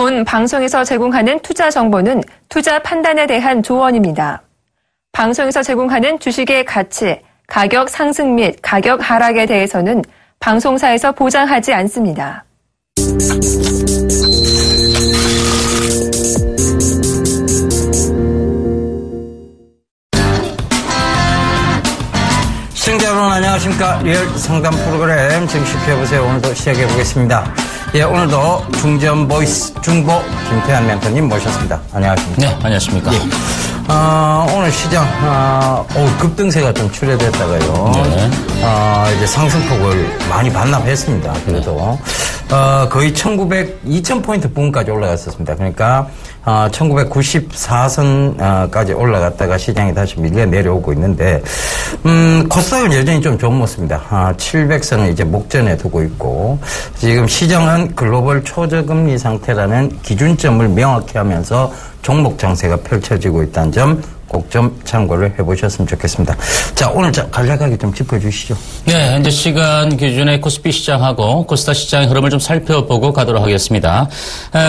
본 방송에서 제공하는 투자 정보는 투자 판단에 대한 조언입니다. 방송에서 제공하는 주식의 가치, 가격 상승 및 가격 하락에 대해서는 방송사에서 보장하지 않습니다. 시청자 여러분 안녕하십니까. 리얼 상담 프로그램 증식해보세요. 오늘도 시작해보겠습니다. 예, 오늘도 중전 보이스 중보 김태환 멘토님 모셨습니다. 안녕하십니까. 네, 안녕하십니까. 예. 오늘 시장, 급등세가 좀 출현됐다가요. 네. 이제 상승폭을 많이 반납했습니다. 그래도, 거의 2000포인트 부근까지 올라갔었습니다. 그러니까, 1994선까지 올라갔다가 시장이 다시 밀려 내려오고 있는데, 코스닥은 여전히 좀 좋은 모습입니다. 700선을 이제 목전에 두고 있고, 지금 시장은 글로벌 초저금리 상태라는 기준점을 명확히 하면서 종목 장세가 펼쳐지고 있다는 점 꼭 좀 참고를 해보셨으면 좋겠습니다. 자, 오늘 간략하게 좀 짚어주시죠. 네, 현재 시간 기준에 코스피 시장하고 코스닥 시장의 흐름을 좀 살펴보고 가도록 하겠습니다.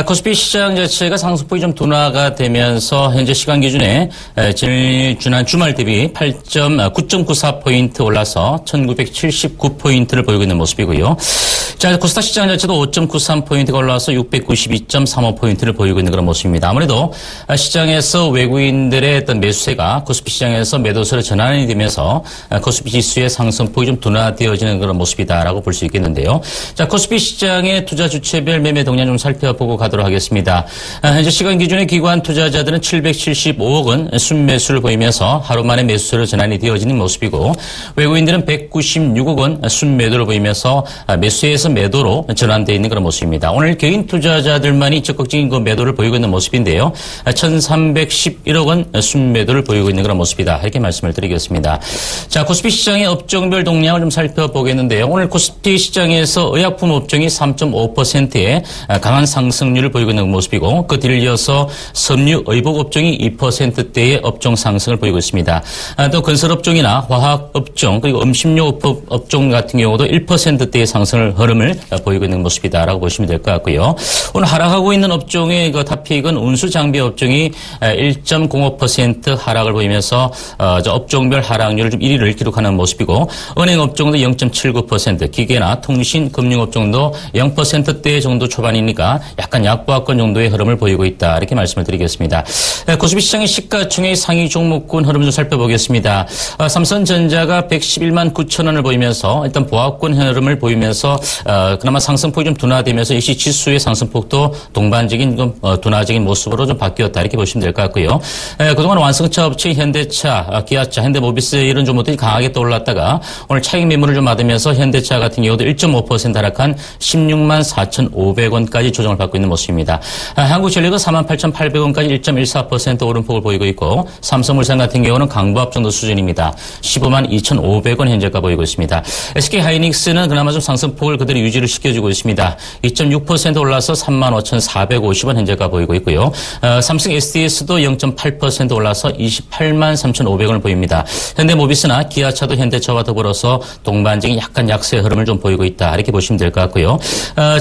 코스피 시장 자체가 상승폭이 좀 둔화가 되면서 현재 시간 기준에 지난 주말 대비 9.94포인트 올라서 1979포인트를 보이고 있는 모습이고요. 자, 코스닥 시장 자체도 5.93포인트가 올라서 692.35포인트를 보이고 있는 그런 모습입니다. 아무래도 시장에서 외국인들의 어떤 매수세가 코스피 시장에서 매도세로 전환이 되면서 코스피 지수의 상승폭이 좀 둔화되어지는 그런 모습이다라고 볼 수 있겠는데요. 자, 코스피 시장의 투자 주체별 매매 동향 좀 살펴보고 가도록 하겠습니다. 현재 시간 기준의 기관 투자자들은 775억 원 순매수를 보이면서 하루 만에 매수세로 전환이 되어지는 모습이고 외국인들은 196억 원 순매도를 보이면서 매수에서 매도로 전환되어 있는 그런 모습입니다. 오늘 개인 투자자들만이 적극적인 그 매도를 보이고 있는 모습인데요. 1,311억 원 순매도를 보이고 있는 그런 모습이다. 이렇게 말씀을 드리겠습니다. 자, 코스피 시장의 업종별 동향을 좀 살펴보겠는데요. 오늘 코스피 시장에서 의약품 업종이 3.5%의 강한 상승률을 보이고 있는 모습이고 그 뒤를 이어서 섬유 의복 업종이 2%대의 업종 상승을 보이고 있습니다. 또 건설 업종이나 화학 업종 그리고 음식료 업종 같은 경우도 1%대의 상승을 흐름을 보이고 있는 모습이다라고 보시면 될 것 같고요. 오늘 하락하고 있는 업종의 그 탑픽은 운수 장비 업종이 1.05% 하락을 보이면서 업종별 하락률을 좀 1위를 기록하는 모습이고 은행 업종도 0.79%, 기계나 통신, 금융 업종도 0%대 정도 초반이니까 약간 약보합권 정도의 흐름을 보이고 있다. 이렇게 말씀을 드리겠습니다. 코스피 시장의 시가총액 상위 종목군 흐름을 좀 살펴보겠습니다. 삼성전자가 111만 9천 원을 보이면서 일단 보합권 흐름을 보이면서 그나마 상승폭이 좀 둔화되면서 역시 지수의 상승폭도 동반적인 둔화적인 모습으로 좀 바뀌었다. 이렇게 보시면 될 것 같고요. 그동안 완성차 업체 현대차, 기아차, 현대모비스 이런 종목들이 강하게 떠올랐다가 오늘 차익 매물을 좀 받으면서 현대차 같은 경우도 1.5% 하락한 16만 4,500원까지 조정을 받고 있는 모습입니다. 한국전력은 48,800원까지 1.14% 오름폭을 보이고 있고 삼성물산 같은 경우는 강보합 정도 수준입니다. 15만 2,500원 현재가 보이고 있습니다. SK하이닉스는 그나마 좀 상승폭을 그대로 유지를 시켜주고 있습니다. 2.6% 올라서 35,450원 현재가 보이고 있고요. 삼성 SDS도 0.8% 올라서 28만 3,500원을 보입니다. 현대모비스나 기아차도 현대차와 더불어서 동반적인 약간 약세 흐름을 좀 보이고 있다. 이렇게 보시면 될 것 같고요.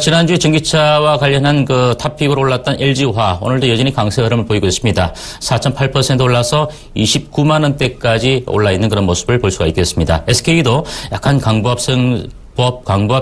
지난주에 전기차와 관련한 그 탑픽으로 올랐던 LG화 오늘도 여전히 강세 흐름을 보이고 있습니다. 4.8% 올라서 29만 원대까지 올라 있는 그런 모습을 볼 수가 있겠습니다. SK도 약간 강보합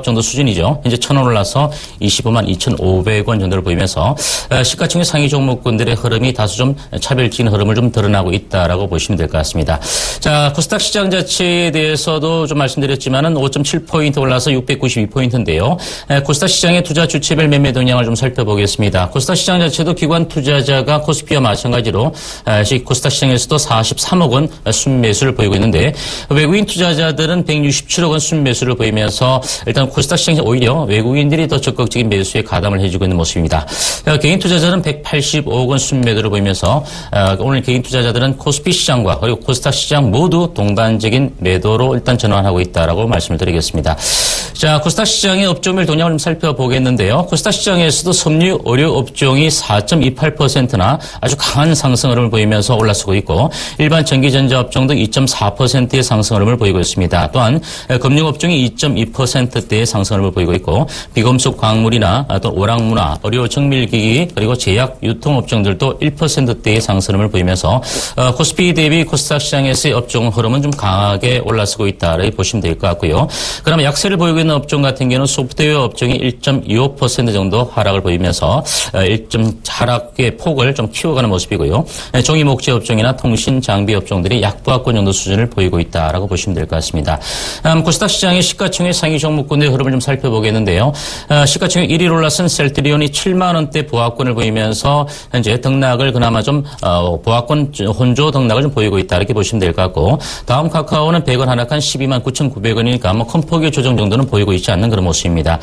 정도 수준이죠. 현재 1,000원 올라서 25만 2,500원 정도를 보이면서 시가총액 상위 종목군들의 흐름이 다소 좀 차별적인 흐름을 좀 드러나고 있다라고 보시면 될 것 같습니다. 자, 코스닥 시장 자체에 대해서도 좀 말씀드렸지만은 5.7포인트 올라서 692포인트인데요. 코스닥 시장의 투자 주체별 매매 동향을 좀 살펴보겠습니다. 코스닥 시장 자체도 기관 투자자가 코스피와 마찬가지로 코스닥 시장에서도 43억 원 순매수를 보이고 있는데 외국인 투자자들은 167억 원 순매수를 보이면서 일단 코스닥 시장에서 오히려 외국인들이 더 적극적인 매수에 가담을 해주고 있는 모습입니다. 개인 투자자는 185억 원 순매도를 보이면서 오늘 개인 투자자들은 코스피 시장과 그리고 코스닥 시장 모두 동반적인 매도로 일단 전환하고 있다라고 말씀을 드리겠습니다. 자, 코스닥 시장의 업종별 동향을 좀 살펴보겠는데요. 코스닥 시장에서도 섬유 의료 업종이 4.28%나 아주 강한 상승 흐름을 보이면서 올라서고 있고 일반 전기전자 업종도 2.4%의 상승 흐름을 보이고 있습니다. 또한 금융 업종이 2.2% 2%대의 상승을 보이고 있고 비금속 광물이나 또 오락문화, 의료 정밀기기 그리고 제약 유통업종들도 1%대의 상승을 보이면서 코스피 대비 코스닥 시장에서의 업종 흐름은 좀 강하게 올라서고 있다라고 보시면 될 것 같고요. 그러면 약세를 보이고 있는 업종 같은 경우는 소프트웨어 업종이 1.25% 정도 하락을 보이면서 1점 하락의 폭을 좀 키워가는 모습이고요. 종이 목재 업종이나 통신 장비 업종들이 약보합권 정도 수준을 보이고 있다라고 보시면 될 것 같습니다. 코스닥 시장의 시가총액 상위 종목군의 흐름을 좀 살펴보겠는데요. 시가총액 1위로 올라선 셀트리온이 7만 원대 보합권을 보이면서 현재 등락을 그나마 좀 보합권 혼조 등락을 좀 보이고 있다 이렇게 보시면 될 것 같고 다음 카카오는 100원 하락한 12만 9,900원이니까 뭐 큰 폭의 조정 정도는 보이고 있지 않는 그런 모습입니다.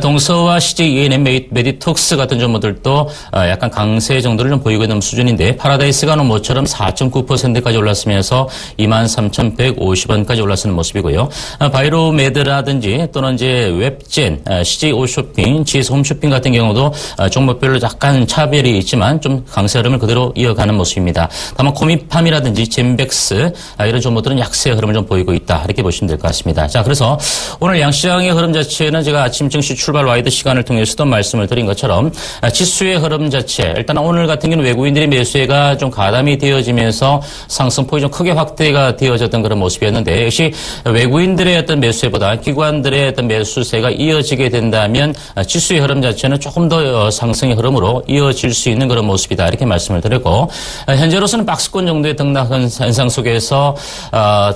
동서와 CJ ENM 메디톡스 같은 종목들도 약간 강세 정도를 좀 보이고 있는 수준인데 파라다이스가 모처럼 4.9%까지 올랐으면서 23,150원까지 올랐는 모습이고요. 바이로메드라든지 또는 이제 웹젠, CJ 오쇼핑, GS 홈쇼핑 같은 경우도 종목별로 약간 차별이 있지만 좀 강세 흐름을 그대로 이어가는 모습입니다. 다만 코미팜이라든지 젠백스 이런 종목들은 약세 흐름을 좀 보이고 있다 이렇게 보시면 될 것 같습니다. 자, 그래서 오늘 양시장의 흐름 자체는 제가 아침 증시 출발 와이드 시간을 통해서도 말씀을 드린 것처럼 지수의 흐름 자체 일단 오늘 같은 경우는 외국인들의 매수세가 좀 가담이 되어지면서 상승폭이 좀 크게 확대가 되어졌던 그런 모습이었는데 역시 외국인들의 어떤 매수세보다 기관들의 어떤 매수세가 이어지게 된다면 지수의 흐름 자체는 조금 더 상승의 흐름으로 이어질 수 있는 그런 모습이다 이렇게 말씀을 드렸고 현재로서는 박스권 정도의 등락 현상 속에서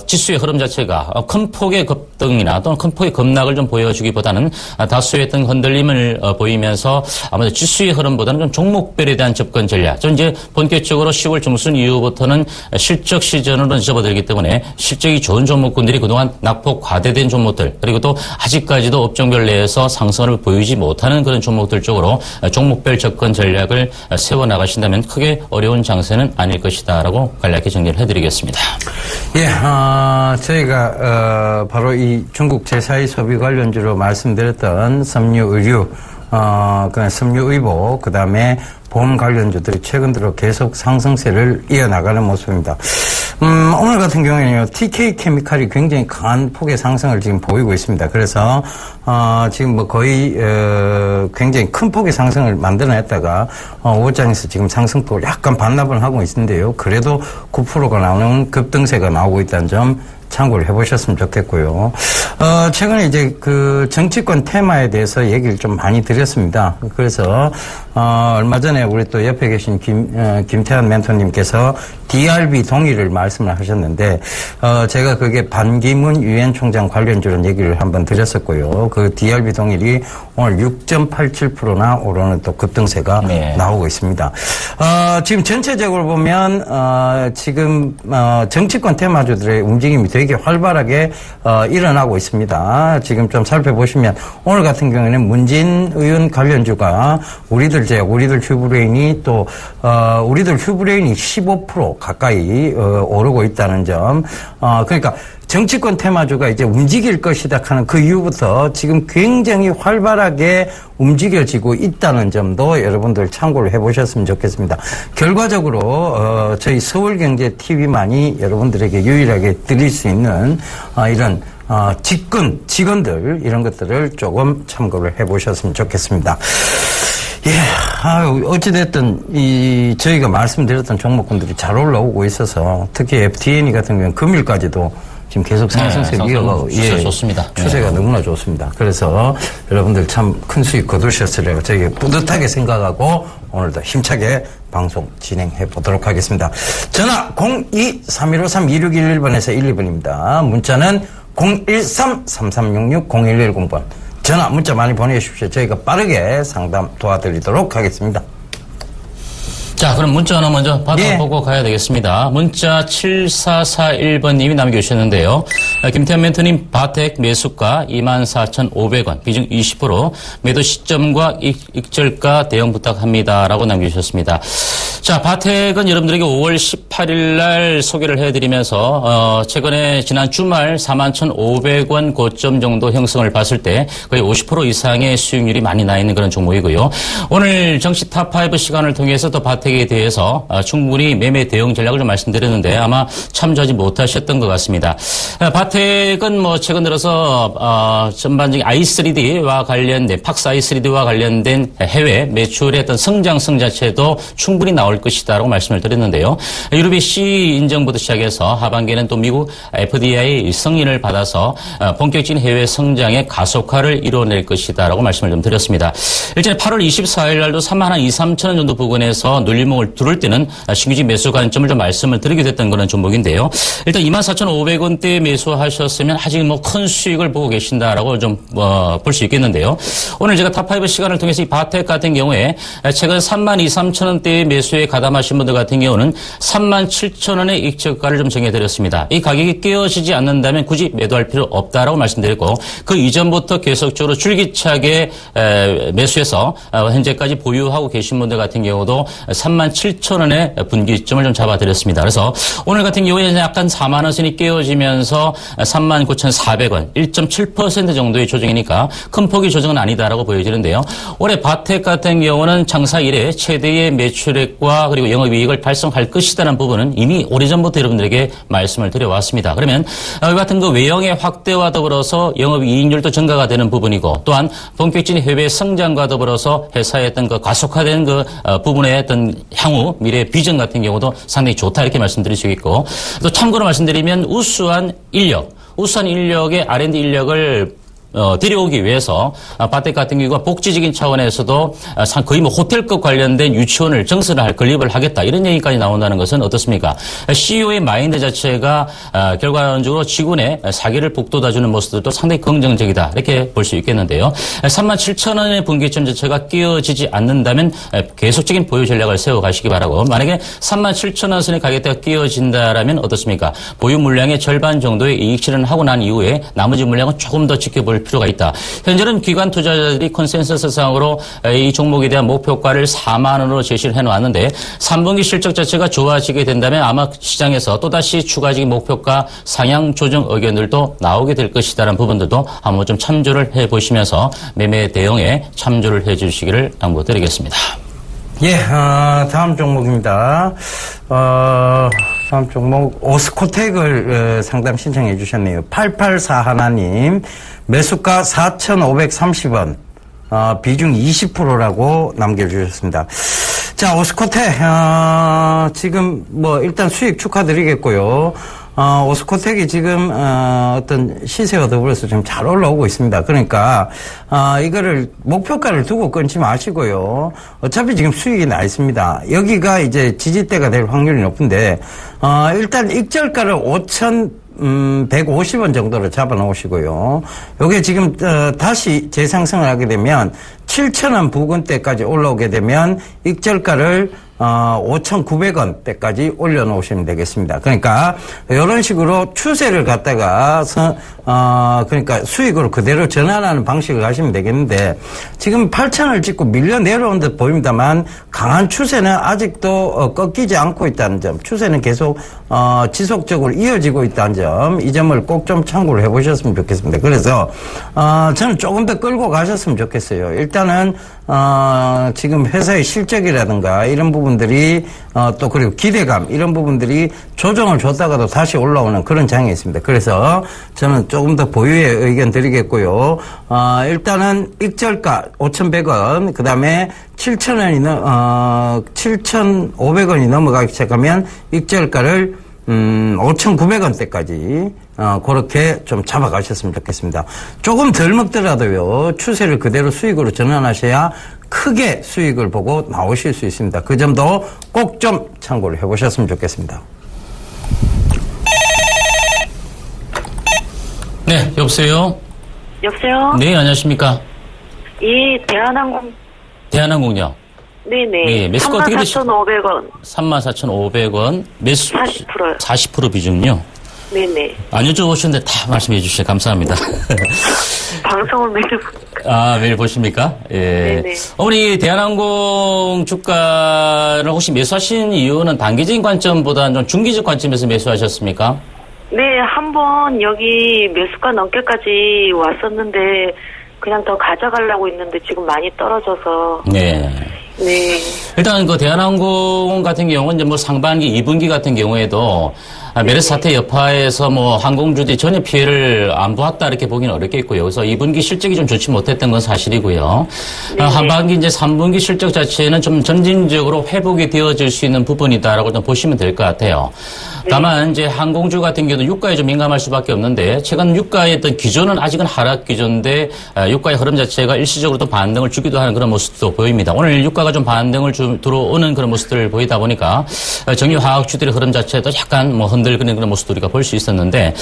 지수의 흐름 자체가 큰 폭의 급등이나 또는 큰 폭의 급락을 좀 보여주기보다는 다수의 어떤 흔들림을 보이면서 아무래도 지수의 흐름보다는 좀 종목별에 대한 접근 전략. 좀 이제 본격적으로 10월 중순 이후부터는 실적 시즌으로 접어들기 때문에 실적이 좋은 종목군들이 그동안 낙폭 과대된 종목들 그리고 또 아직까지도 업종별 내에서 상승을 보이지 못하는 그런 종목들 쪽으로 종목별 접근 전략을 세워나가신다면 크게 어려운 장세는 아닐 것이다라고 간략히 정리를 해드리겠습니다. 예, 저희가 바로 이 중국 제4의 소비 관련주로 말씀드렸던 섬유 의류, 섬유 의복, 그 다음에 보험 관련주들이 최근 들어 계속 상승세를 이어나가는 모습입니다. 오늘 같은 경우에는요, TK 케미칼이 굉장히 강한 폭의 상승을 지금 보이고 있습니다. 그래서, 지금 뭐 거의, 굉장히 큰 폭의 상승을 만들어냈다가, 5장에서 지금 상승폭을 약간 반납을 하고 있는데요. 그래도 9%가 나오는 급등세가 나오고 있다는 점, 참고를 해보셨으면 좋겠고요. 최근에 이제 그 정치권 테마에 대해서 얘기를 좀 많이 드렸습니다. 그래서, 얼마 전에 우리 또 옆에 계신 김태환 멘토님께서 DRB 동의를 말씀을 하셨는데, 제가 그게 반기문 유엔 총장 관련주로 얘기를 한번 드렸었고요. 그 DRB 동일이 오늘 6.87%나 오르는 또 급등세가 나오고 있습니다. 지금 전체적으로 보면, 지금, 정치권 테마주들의 움직임이 되게 활발하게 일어나고 있습니다. 지금 좀 살펴보시면 오늘 같은 경우에는 문재인 의원 관련주가 우리들 휴브레인이 또 우리들 휴브레인이 15% 가까이 오르고 있다는 점. 그러니까 정치권 테마주가 이제 움직일 것이다 하는 그 이후부터 지금 굉장히 활발하게 움직여지고 있다는 점도 여러분들 참고를 해보셨으면 좋겠습니다. 결과적으로 저희 서울경제TV만이 여러분들에게 유일하게 드릴 수 있는 이런 직원들 이런 것들을 조금 참고를 해보셨으면 좋겠습니다. 예, 어찌됐든, 저희가 말씀드렸던 종목군들이 잘 올라오고 있어서, 특히 FTNE 같은 경우는 금일까지도 지금 계속 상승세를 이어가고, 추세가 좋습니다. 추세가 너무나 좋습니다. 그래서 여러분들 참 큰 수익 거두셨으리라고 저희가 뿌듯하게 생각하고, 오늘도 힘차게 방송 진행해 보도록 하겠습니다. 전화 02-3153-2611번에서 12번입니다. 문자는 013-3366-0110번. 전화, 문자 많이 보내주십시오. 저희가 빠르게 상담 도와드리도록 하겠습니다. 자, 그럼 문자 하나 먼저 받아보고 가야 되겠습니다. 문자 7441번님이 남겨주셨는데요. 김태현 멘토님, 바텍 매수가 24,500원, 비중 20%, 매도 시점과 익절가 대응 부탁합니다. 라고 남겨주셨습니다. 자, 바텍은 여러분들에게 5월 18일 날 소개를 해드리면서 최근에 지난 주말 41,500원 고점 정도 형성을 봤을 때 거의 50% 이상의 수익률이 많이 나 있는 그런 종목이고요. 오늘 정시 탑5 시간을 통해서 또 바텍에 대해서 충분히 매매 대응 전략을 좀 말씀드렸는데 아마 참조하지 못하셨던 것 같습니다. 바텍은 뭐 최근 들어서 전반적인 i3D와 관련된 팍스 i3D와 관련된 해외 매출의 어떤 성장성 자체도 충분히 나올 것이다라고 말씀을 드렸는데요. 유럽의 C 인정부터 시작해서 하반기에는 또 미국 FDI 승인을 받아서 본격적인 해외 성장의 가속화를 이뤄낼 것이다라고 말씀을 좀 드렸습니다. 일전에 8월 24일 날도 32,300원 정도 부근에서 눌림목을 두를 때는 신규직 매수 관점을 좀 말씀을 드리게 됐던 그런 종목인데요. 일단 24,500원대 매수하셨으면 아직 뭐 큰 수익을 보고 계신다라고 좀 볼 수 있겠는데요. 오늘 제가 탑5 시간을 통해서 이 바텍 같은 경우에 최근 32,300원대의 매수에 가담하신 분들 같은 경우는 37,000원의 익적가를 좀 정해드렸습니다. 이 가격이 깨어지지 않는다면 굳이 매도할 필요 없다라고 말씀드렸고 그 이전부터 계속적으로 줄기차게 매수해서 현재까지 보유하고 계신 분들 같은 경우도 37,000원의 분기점을 좀 잡아드렸습니다. 그래서 오늘 같은 경우에 약간 4만 원 선이 깨어지면서 39,400원, 1.7% 정도의 조정이니까 큰 폭의 조정은 아니다라고 보여지는데요. 올해 바텍 같은 경우는 장사 이래 최대의 매출액과 그리고 영업이익을 달성할 것이라는 부분은 이미 오래전부터 여러분들에게 말씀을 드려왔습니다. 그러면 이 같은 그 외형의 확대와 더불어서 영업이익률도 증가가 되는 부분이고 또한 본격적인 해외 성장과 더불어서 회사의 어떤 그 가속화된 그 부분의 어떤 향후 미래 비전 같은 경우도 상당히 좋다 이렇게 말씀드릴 수 있고 또 참고로 말씀드리면 우수한 인력의 R&D 인력을 데려오기 위해서 바텍 같은 경우가 복지적인 차원에서도 거의 뭐 호텔급 관련된 유치원을 정설을 건립을 하겠다 이런 얘기까지 나온다는 것은 어떻습니까? CEO의 마인드 자체가 결과적으로 직원의 사기를 북돋아주는 모습들도 상당히 긍정적이다 이렇게 볼 수 있겠는데요. 37,000원의 분기점 자체가 끼어지지 않는다면 계속적인 보유 전략을 세워가시기 바라고 만약에 37,000원 선의 가격대가 끼어진다라면 어떻습니까? 보유 물량의 절반 정도의 이익 실현하고 난 이후에 나머지 물량은 조금 더 지켜볼 필요가 있다. 현재는 기관 투자자들이 컨센서스상으로 이 종목에 대한 목표가를 4만 원으로 제시를 해놓았는데 3분기 실적 자체가 좋아지게 된다면 아마 시장에서 또다시 추가적인 목표가 상향 조정 의견들도 나오게 될 것이다라는 부분들도 한번 좀 참조를 해보시면서 매매 대응에 참조를 해주시기를 당부드리겠습니다. 예, 다음 종목입니다. 다음 종목 오스코텍을 상담 신청해 주셨네요. 8841님 매수가 4,530원 비중 20%라고 남겨주셨습니다. 자, 오스코텍 지금 뭐 일단 수익 축하드리겠고요. 오스코텍이 지금 어떤 시세와 더불어서 좀 잘 올라오고 있습니다. 그러니까 이거를 목표가를 두고 끊지 마시고요. 어차피 지금 수익이 나 있습니다. 여기가 이제 지지대가 될 확률이 높은데 일단 익절가를 5,150원 정도로 잡아 놓으시고요. 요게 지금 다시 재상승을 하게 되면 7,000원 부근대까지 올라오게 되면 익절가를 5,900원대까지 올려놓으시면 되겠습니다. 그러니까 이런 식으로 추세를 갖다가 그러니까 수익으로 그대로 전환하는 방식을 가시면 되겠는데 지금 8,000원을 찍고 밀려 내려온 듯 보입니다만 강한 추세는 아직도 꺾이지 않고 있다는 점, 추세는 계속 지속적으로 이어지고 있다는 점, 이 점을 꼭 좀 참고를 해보셨으면 좋겠습니다. 그래서 저는 조금 더 끌고 가셨으면 좋겠어요. 일단은 지금 회사의 실적이라든가 이런 부분들이 또 그리고 기대감 이런 부분들이 조정을 줬다가도 다시 올라오는 그런 장이 있습니다. 그래서 저는 조금 더 보유의 의견 드리겠고요. 일단은 익절가 5,100원 그 다음에 7,500원이 넘어가기 시작하면 익절가를 5,900원대까지 그렇게 좀 잡아가셨으면 좋겠습니다. 조금 덜 먹더라도요. 추세를 그대로 수익으로 전환하셔야 크게 수익을 보고 나오실 수 있습니다. 그 점도 꼭 좀 참고를 해보셨으면 좋겠습니다. 네, 여보세요? 여보세요? 네, 안녕하십니까? 예, 대한항공요? 네네. 네, 매수가 어떻게 되시죠? 34,500원. 34,500원. 매수. 40%요. 40% 비중요? 네네. 안 여쭤보셨는데 다 말씀해 주시니 감사합니다. 방송을 매일. 매일 보십니까? 예. 네네. 어머니, 대한항공 주가를 혹시 매수하신 이유는 단기적인 관점보다는 좀 중기적 관점에서 매수하셨습니까? 네, 한번 여기 매수가 넘게까지 왔었는데, 그냥 더 가져가려고 했는데 지금 많이 떨어져서. 네. 네. 일단 그 대한항공 같은 경우는 이제 뭐 상반기, 2분기 같은 경우에도 메르스 사태 여파에서 뭐 항공주들이 전혀 피해를 안 보았다 이렇게 보기는 어렵겠고요. 그래서 2분기 실적이 좀 좋지 못했던 건 사실이고요. 하반기 이제 3분기 실적 자체는 좀 점진적으로 회복이 되어질 수 있는 부분이다라고 좀 보시면 될 것 같아요. 다만 이제 항공주 같은 경우는 유가에 좀 민감할 수밖에 없는데 최근 유가의 어떤 기조는 아직은 하락 기조인데 유가의 흐름 자체가 일시적으로 또 반등을 주기도 하는 그런 모습도 보입니다. 오늘 유가가 좀 반등을 들어오는 그런 모습들을 보이다 보니까 정유화학주들의 흐름 자체도 약간 뭐 흔들거리는 그런 모습도 우리가 볼 수 있었는데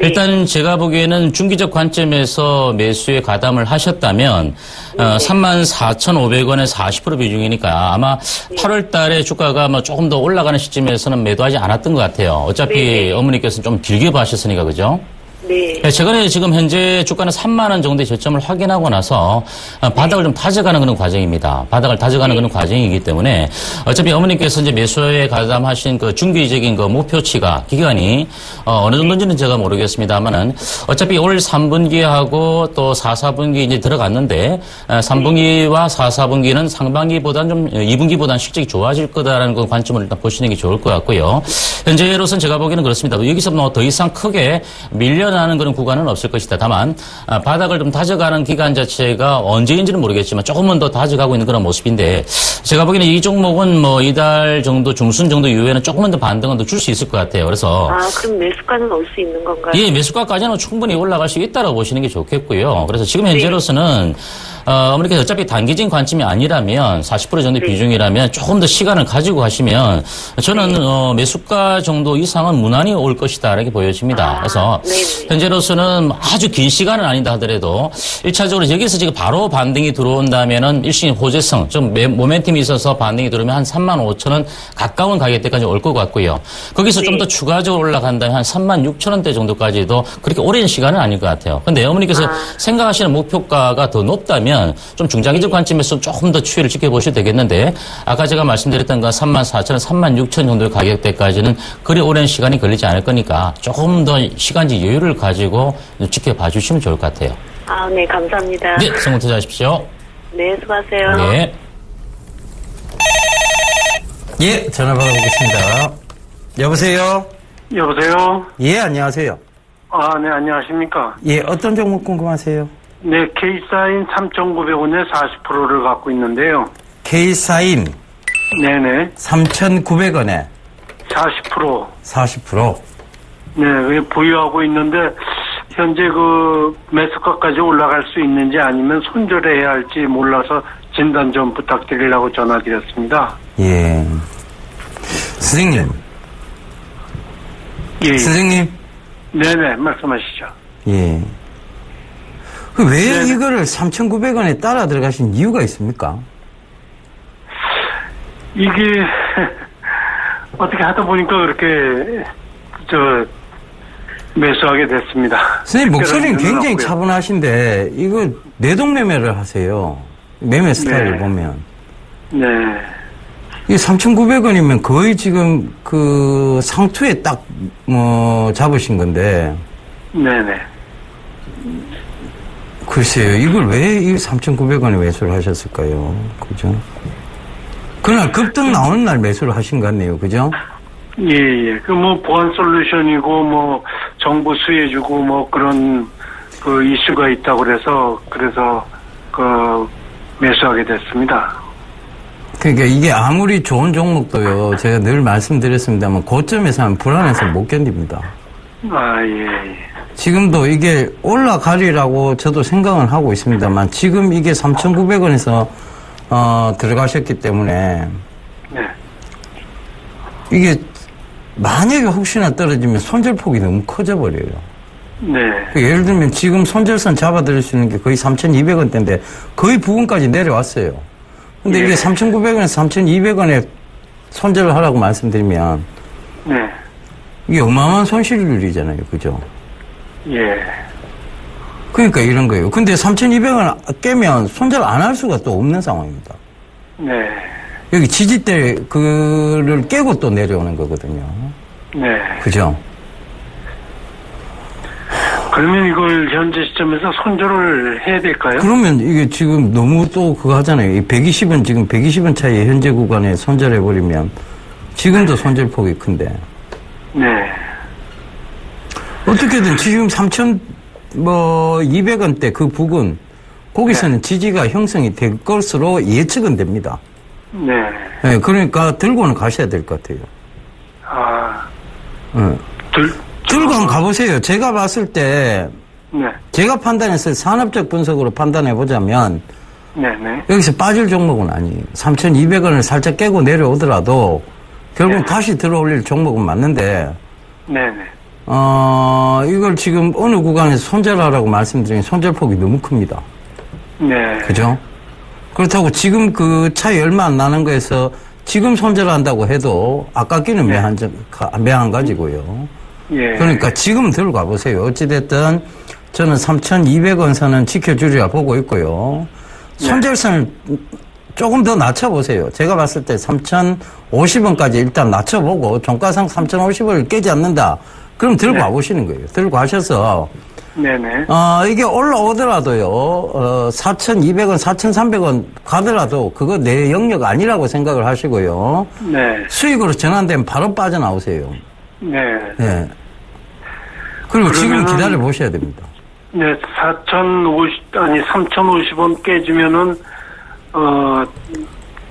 일단 제가 보기에는 중기적 관점에서 매수에 가담을 하셨다면 34,500원에 40% 비중이니까 아마 8월 달에 주가가 뭐 조금 더 올라가는 시점에서는 매도하지 않았던 것 같아요. 어차피 어머니께서는 좀 길게 봐셨으니까 그죠? 네. 최근에 지금 현재 주가는 3만 원 정도의 저점을 확인하고 나서 바닥을 좀 다져가는 그런 과정입니다. 바닥을 다져가는 그런 과정이기 때문에 어차피 어머니께서 이제 매수에 가담하신 그 중기적인 그 목표치가 기간이 어느 정도인지는 제가 모르겠습니다만은 어차피 올 3분기하고 또 4, 4분기 이제 들어갔는데 3분기와 4, 4분기는 상반기보다는 좀 2분기보다는 실적이 좋아질 거다라는 그 관점을 일단 보시는 게 좋을 것 같고요. 현재로서는 제가 보기에는 그렇습니다. 여기서 뭐 더 이상 크게 밀려나는 그런 구간은 없을 것이다. 다만 바닥을 좀 다져가는 기간 자체가 언제인지는 모르겠지만 조금은 더 다져가고 있는 그런 모습인데 제가 보기에는 이 종목은 뭐 이달 정도 중순 정도 이후에는 조금은 더 반등은 더 줄 수 있을 것 같아요. 그래서 그럼 매수가는 올 수 있는 건가요? 예, 매수가까지는 충분히 올라갈 수 있다고 보시는 게 좋겠고요. 그래서 지금 현재로서는 어머니께서 어차피 단기적인 관점이 아니라면 40% 정도 비중이라면 조금 더 시간을 가지고 하시면 저는 매수가 정도 이상은 무난히 올 것이다 이렇게 보여집니다. 그래서 현재로서는 아주 긴 시간은 아니다 하더라도 1차적으로 여기서 지금 바로 반등이 들어온다면은 일시적인 호재성, 좀 모멘텀이 있어서 반등이 들어오면 한 35,000원 가까운 가격대까지 올 것 같고요. 거기서 좀 더 추가적으로 올라간다면 한 36,000원대 정도까지도 그렇게 오랜 시간은 아닐 것 같아요. 근데 어머니께서 생각하시는 목표가가 더 높다면 좀 중장기적 관점에서 조금 더 추이를 지켜보셔도 되겠는데 아까 제가 말씀드렸던 그 34,000원, 36,000원 정도의 가격대까지는 그리 오랜 시간이 걸리지 않을 거니까 조금 더 시간적 여유를 가지고 지켜봐 주시면 좋을 것 같아요. 네, 감사합니다. 네, 성공 투자하십시오. 네, 수고하세요. 네. 예, 전화 받아보겠습니다. 여보세요? 여보세요? 예, 안녕하세요. 네, 안녕하십니까? 예, 어떤 종목 궁금하세요? 네, K사인 3,900원에 40%를 갖고 있는데요. K사인 네네. 3,900원에 40%. 40%. 네, 보유하고 있는데, 현재 그 매수가까지 올라갈 수 있는지 아니면 손절해야 할지 몰라서 진단 좀 부탁드리려고 전화드렸습니다. 예. 선생님. 예. 선생님. 네네, 말씀하시죠. 예. 왜 이거를 3,900원에 따라 들어가신 이유가 있습니까? 이게, 어떻게 하다 보니까 그렇게, 매수하게 됐습니다. 선생님, 목소리는 굉장히 없고요. 차분하신데, 이거 내동매매를 하세요. 매매 스타일을 네. 보면. 네. 이게 3,900원이면 거의 지금 그 상투에 딱, 잡으신 건데. 네네. 글쎄요, 이걸 왜 이 3,900원에 매수를 하셨을까요? 그죠? 그날 급등 나오는 날 매수를 하신 것 같네요. 그죠? 예. 보안 솔루션이고, 정부 수혜주고, 그런, 이슈가 있다고 그래서, 매수하게 됐습니다. 그러니까 이게 아무리 좋은 종목도요, 제가 늘 말씀드렸습니다만, 고점에서 하면 불안해서 못 견딥니다. 예. 지금도 이게 올라가리라고 저도 생각은 하고 있습니다만, 지금 이게 3,900원에서, 들어가셨기 때문에, 네. 이게, 만약에 혹시나 떨어지면 손절폭이 너무 커져버려요. 네. 예를 들면 지금 손절선 잡아드릴 수 있는 게 거의 3,200원대인데 거의 부근까지 내려왔어요. 근데 이게 3,900원에서 3,200원에 손절을 하라고 말씀드리면 네. 이게 어마어마한 손실률이잖아요. 그죠? 예. 그러니까 이런 거예요. 근데 3,200원 깨면 손절 안 할 수가 또 없는 상황입니다. 네. 여기 지지대 그를 깨고 또 내려오는 거거든요. 네. 그죠? 그러면 이걸 현재 시점에서 손절을 해야 될까요? 그러면 이게 지금 너무 또 그거 하잖아요. 120원, 지금 120원 차이 현재 구간에 손절해버리면 지금도 손절폭이 큰데. 네. 어떻게든 지금 3,200원대 그 부근, 거기서는 지지가 형성이 될 것으로 예측은 됩니다. 네. 네, 그러니까 들고는 가셔야 될 것 같아요. 아. 네. 들고 한번 가보세요. 제가 봤을 때, 네. 제가 판단했을 때 산업적 분석으로 판단해 보자면, 네네. 여기서 빠질 종목은 아니에요. 3,200원을 살짝 깨고 내려오더라도, 결국 다시 들어올릴 종목은 맞는데, 네네. 이걸 지금 어느 구간에서 손절하라고 말씀드린 손절폭이 너무 큽니다. 네. 그죠? 그렇다고 지금 그 차이 얼마 안 나는 거에서 지금 손절한다고 해도 아깝기는 매한 가지고요. 예. 그러니까 지금 들고 가보세요. 어찌됐든 저는 3,200원 선은 지켜주리라 보고 있고요. 손절선을 조금 더 낮춰보세요. 제가 봤을 때 3,050원까지 일단 낮춰보고 종가상 3,050원을 깨지 않는다. 그럼 들고 와보시는 거예요. 들고 가셔서 네네. 이게 올라오더라도요, 4,200원, 4,300원 가더라도 그거 내 영역 아니라고 생각을 하시고요. 네. 수익으로 전환되면 바로 빠져나오세요. 네. 네. 그리고 지금 그러면은- 기다려 보셔야 됩니다. 네, 3,050원 깨지면은,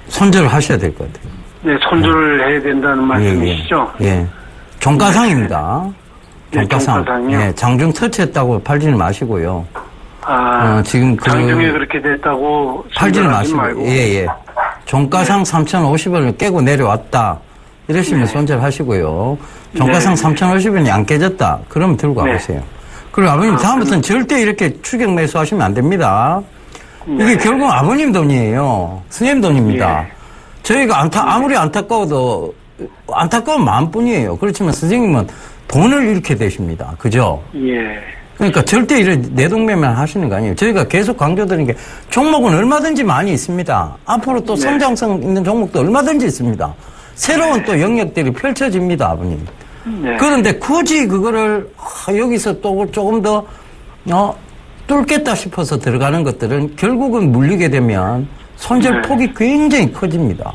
손절을 하셔야 될 것 같아요. 네, 손절을 해야 된다는 말씀이시죠? 예. 종가상입니다. 네, 종가상. 종가상이요? 예, 장중 터치했다고 팔지는 마시고요. 지금 장중에 그렇게 됐다고 팔지는 손절하지 마시고. 말고. 예. 종가상 3,050원을 깨고 내려왔다. 이러시면 손절하시고요. 종가상 3,050원이 안 깨졌다. 그러면 들고 와보세요. 그리고 아버님 다음부터는 절대 이렇게 추격 매수하시면 안 됩니다. 이게 결국 아버님 돈이에요. 스님 돈입니다. 저희가 아무리 안타까워도 안타까운 마음뿐이에요. 그렇지만 선생님은 돈을 잃게 되십니다. 그죠? 예. 그러니까 절대 이런 내동매매만 하시는 거 아니에요. 저희가 계속 강조드리는 게 종목은 얼마든지 많이 있습니다. 앞으로 또 성장성 있는 종목도 얼마든지 있습니다. 새로운 또 영역들이 펼쳐집니다, 아버님. 네. 그런데 굳이 그거를 여기서 또 조금 더 뚫겠다 싶어서 들어가는 것들은 결국은 물리게 되면 손절 폭이 굉장히 커집니다.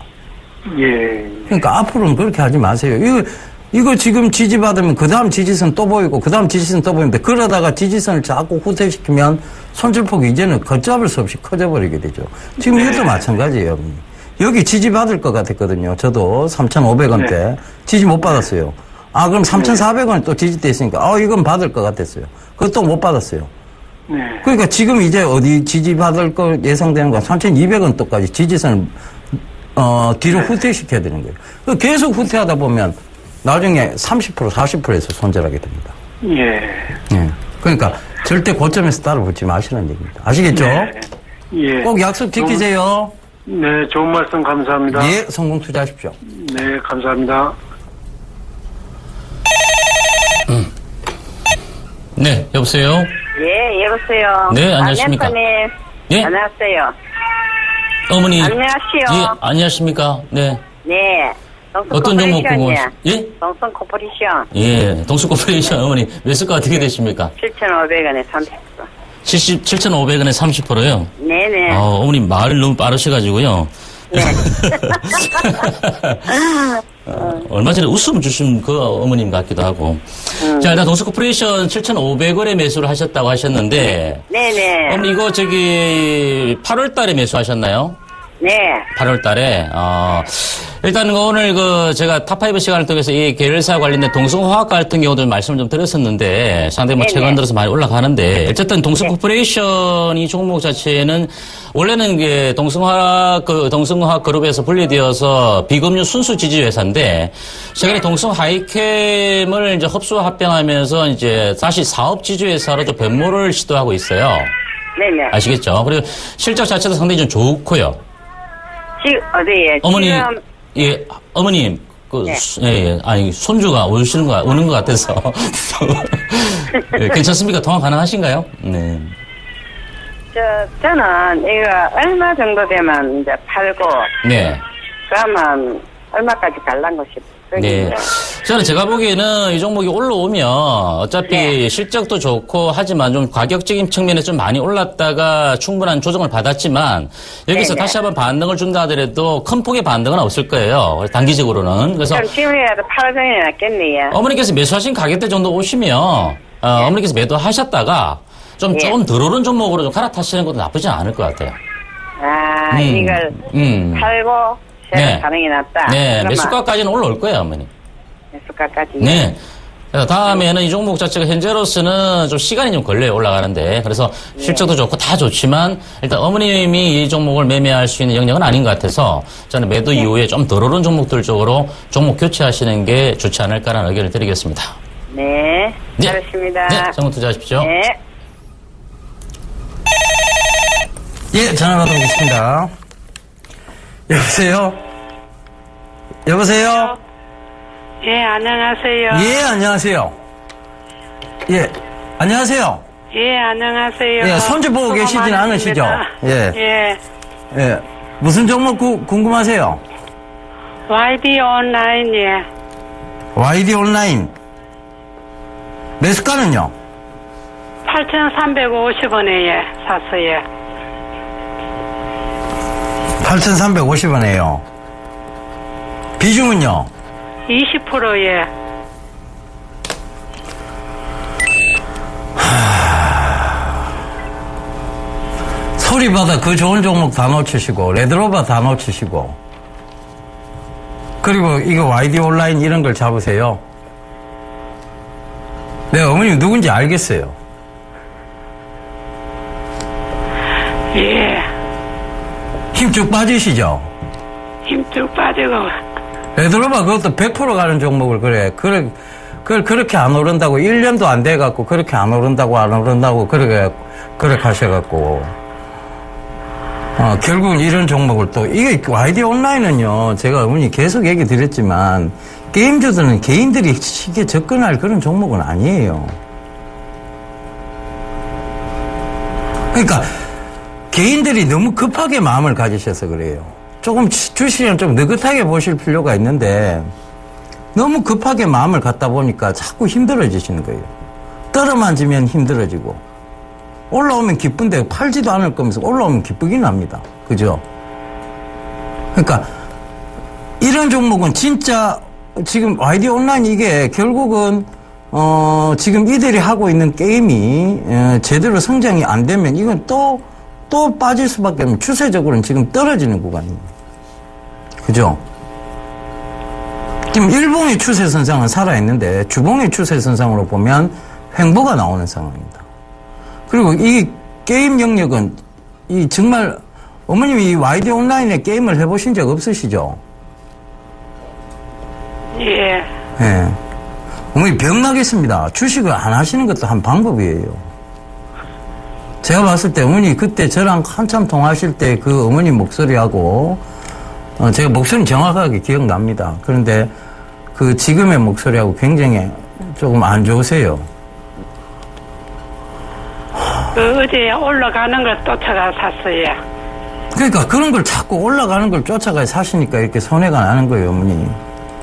예. 그러니까 앞으로는 그렇게 하지 마세요. 이거 지금 지지받으면 그 다음 지지선 또 보이고 그 다음 지지선 또 보이는데 그러다가 지지선을 자꾸 후퇴시키면 손절폭이 이제는 걷잡을 수 없이 커져버리게 되죠. 지금 이것도 마찬가지예요. 여기 지지받을 것 같았거든요. 저도 3,500원대 지지 못 받았어요. 그럼 3,400원에 또 지지대 있으니까 이건 받을 것 같았어요. 그것도 못 받았어요. 네. 그러니까 지금 이제 어디 지지받을 거 예상되는 건 3,200원 또까지 지지선을 뒤로 후퇴시켜야 되는 거예요. 계속 후퇴하다 보면 나중에 30%, 40%에서 손절하게 됩니다. 예. 그러니까 절대 고점에서 따라 붙지 마시는 얘기입니다. 아시겠죠? 네. 예. 꼭 약속 지키세요. 네, 좋은 말씀 감사합니다. 예, 성공 투자하십시오. 네, 감사합니다. 네, 여보세요? 예, 여보세요. 네, 안녕하십니까? 안녕하세요. 예? 안녕하세요. 어머니. 안녕하세요. 예, 안녕하십니까? 네. ναι. 어떤 종목 보고, 예? 동성 코퍼레이션. 예, 동수코퍼레이션 어머니, 매수가 어떻게 되십니까? 7,500원에 30%. 7,500원에 30%요? 네네. 어머니 말을 너무 빠르셔가지고요. 네. 얼마 전에 웃음 주신 그 어머님 같기도 하고. 자, 일단 동수코퍼레이션 7,500원에 매수를 하셨다고 하셨는데. 네네. 어머니 이거 8월 달에 매수하셨나요? 네. 8월 달에, 일단 오늘 제가 탑5 시간을 통해서 이 계열사 관련된 동성화학 같은 경우도 말씀을 좀 드렸었는데, 상당히 최근 들어서 많이 올라가는데, 어쨌든 동성코퍼레이션 이 종목 자체는, 원래는 이게 동성화학 그룹에서 분리되어서 비금융 순수 지주 회사인데, 최근에 동성하이캠을 이제 흡수 합병하면서 이제 다시 사업 지주 회사로 좀 변모를 시도하고 있어요. 네네. 아시겠죠? 그리고 실적 자체도 상당히 좀 좋고요. 지금, 어디에? 어머니, 지금, 예, 어머님, 네. 아니, 손주가 우는 것 같아서. 예, 괜찮습니까? 통화 가능하신가요? 네. 저는 이거 얼마 정도 되면 이제 팔고, 네. 그러면 얼마까지 갈라고 싶어요. 네. 저는 제가 보기에는 이 종목이 올라오면 어차피 네. 실적도 좋고 하지만 좀 가격적인 측면에 좀 많이 올랐다가 충분한 조정을 받았지만 여기서 네네. 다시 한번 반등을 준다 하더라도 큰 폭의 반등은 없을 거예요. 단기적으로는. 그래서 그럼 지금이라도 팔아정이 낫겠네요. 어머니께서 매수하신 가격대 정도 오시면 어머니께서 매도하셨다가 좀 네. 조금 덜 오른 종목으로 좀 갈아타시는 것도 나쁘지 않을 것 같아요. 이걸 팔고 네. 반응이 났다. 네, 그러면 매수가까지는 올라올 거예요, 어머니. 매수가까지. 네. 그래서 다음에는 이 종목 자체가 현재로서는 좀 시간이 좀 걸려요, 올라가는데. 그래서 실적도 좋고 다 좋지만 일단 어머님이 이 종목을 매매할 수 있는 영역은 아닌 것 같아서 저는 매도 이후에 좀 덜 오른 종목들 쪽으로 종목 교체하시는 게 좋지 않을까라는 의견을 드리겠습니다. 네. 네. 잘했습니다. 네, 정보 투자하십시오. 네. 예, 전화 받아보겠습니다. 여보세요? 여보세요? 예, 안녕하세요. 예, 안녕하세요. 예, 안녕하세요. 예, 안녕하세요. 예, 손주 보고 수고 계시진 많으십니다. 않으시죠? 예. 예. 예. 무슨 종목 궁금하세요? YD 온라인, 예. YD 온라인. 매수가는요? 8,350원에, 예, 샀어요. 8,350원에요. 비중은요? 20%예. 소리바다 그 좋은 종목 다 놓치시고, 레드로바 다 놓치시고, 그리고 이거 YD 온라인 이런 걸 잡으세요. 네, 어머님 누군지 알겠어요. 예. 힘 쭉 빠지시죠? 힘 쭉 빠지고. 레드로바 그것도 100% 가는 종목을 그걸 그렇게 안 오른다고 1년도 안 돼갖고 그렇게 안 오른다고 그렇게 하셔갖고 결국은 이런 종목을 또 이게 YD 온라인은요 제가 어머니 계속 얘기 드렸지만 게임주들은 개인들이 쉽게 접근할 그런 종목은 아니에요. 그러니까 개인들이 너무 급하게 마음을 가지셔서 그래요. 조금 주시면 좀 느긋하게 보실 필요가 있는데 너무 급하게 마음을 갖다 보니까 자꾸 힘들어지시는 거예요. 떨어만지면 힘들어지고 올라오면 기쁜데 팔지도 않을 거면서 올라오면 기쁘긴 합니다. 그죠? 그러니까 이런 종목은 진짜 지금 YD 온라인 이게 결국은 지금 이들이 하고 있는 게임이 제대로 성장이 안 되면 이건 또 빠질 수밖에 없는 추세적으로는 지금 떨어지는 구간입니다. 그죠? 지금 일봉의 추세선상은 살아있는데 주봉의 추세선상으로 보면 횡보가 나오는 상황입니다. 그리고 이 게임 영역은 이 정말 어머님이 이 YD 온라인에 게임을 해보신 적 없으시죠? 예. 예. 어머니 병나겠습니다. 주식을 안 하시는 것도 한 방법이에요. 제가 봤을 때 어머니 그때 저랑 한참 통화하실 때 그 어머니 목소리하고 제가 목소리는 정확하게 기억납니다. 그런데 그 지금의 목소리하고 굉장히 조금 안 좋으세요. 어제 올라가는 걸 쫓아가 샀어요. 그러니까 그런 걸 자꾸 올라가는 걸 쫓아가 사시니까 이렇게 손해가 나는 거예요, 어머니.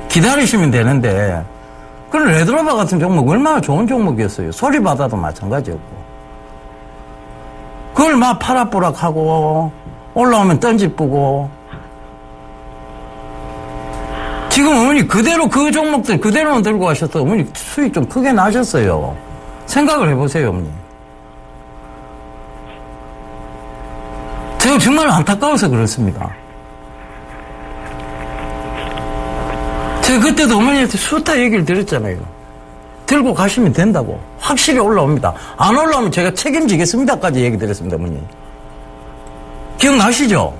기다리시면 되는데 그런 레드로바 같은 종목 얼마나 좋은 종목이었어요. 소리바다도 마찬가지였고. 그걸 막 파라뿌락하고 올라오면 던지뿌고 지금 어머니 그대로 그 종목들 그대로는 들고 가셔서 어머니 수익 좀 크게 나셨어요. 생각을 해보세요, 어머니. 제가 정말 안타까워서 그렇습니다. 제가 그때도 어머니한테 수타 얘기를 드렸잖아요. 들고 가시면 된다고. 확실히 올라옵니다. 안 올라오면 제가 책임지겠습니다까지 얘기 드렸습니다, 어머니. 기억나시죠?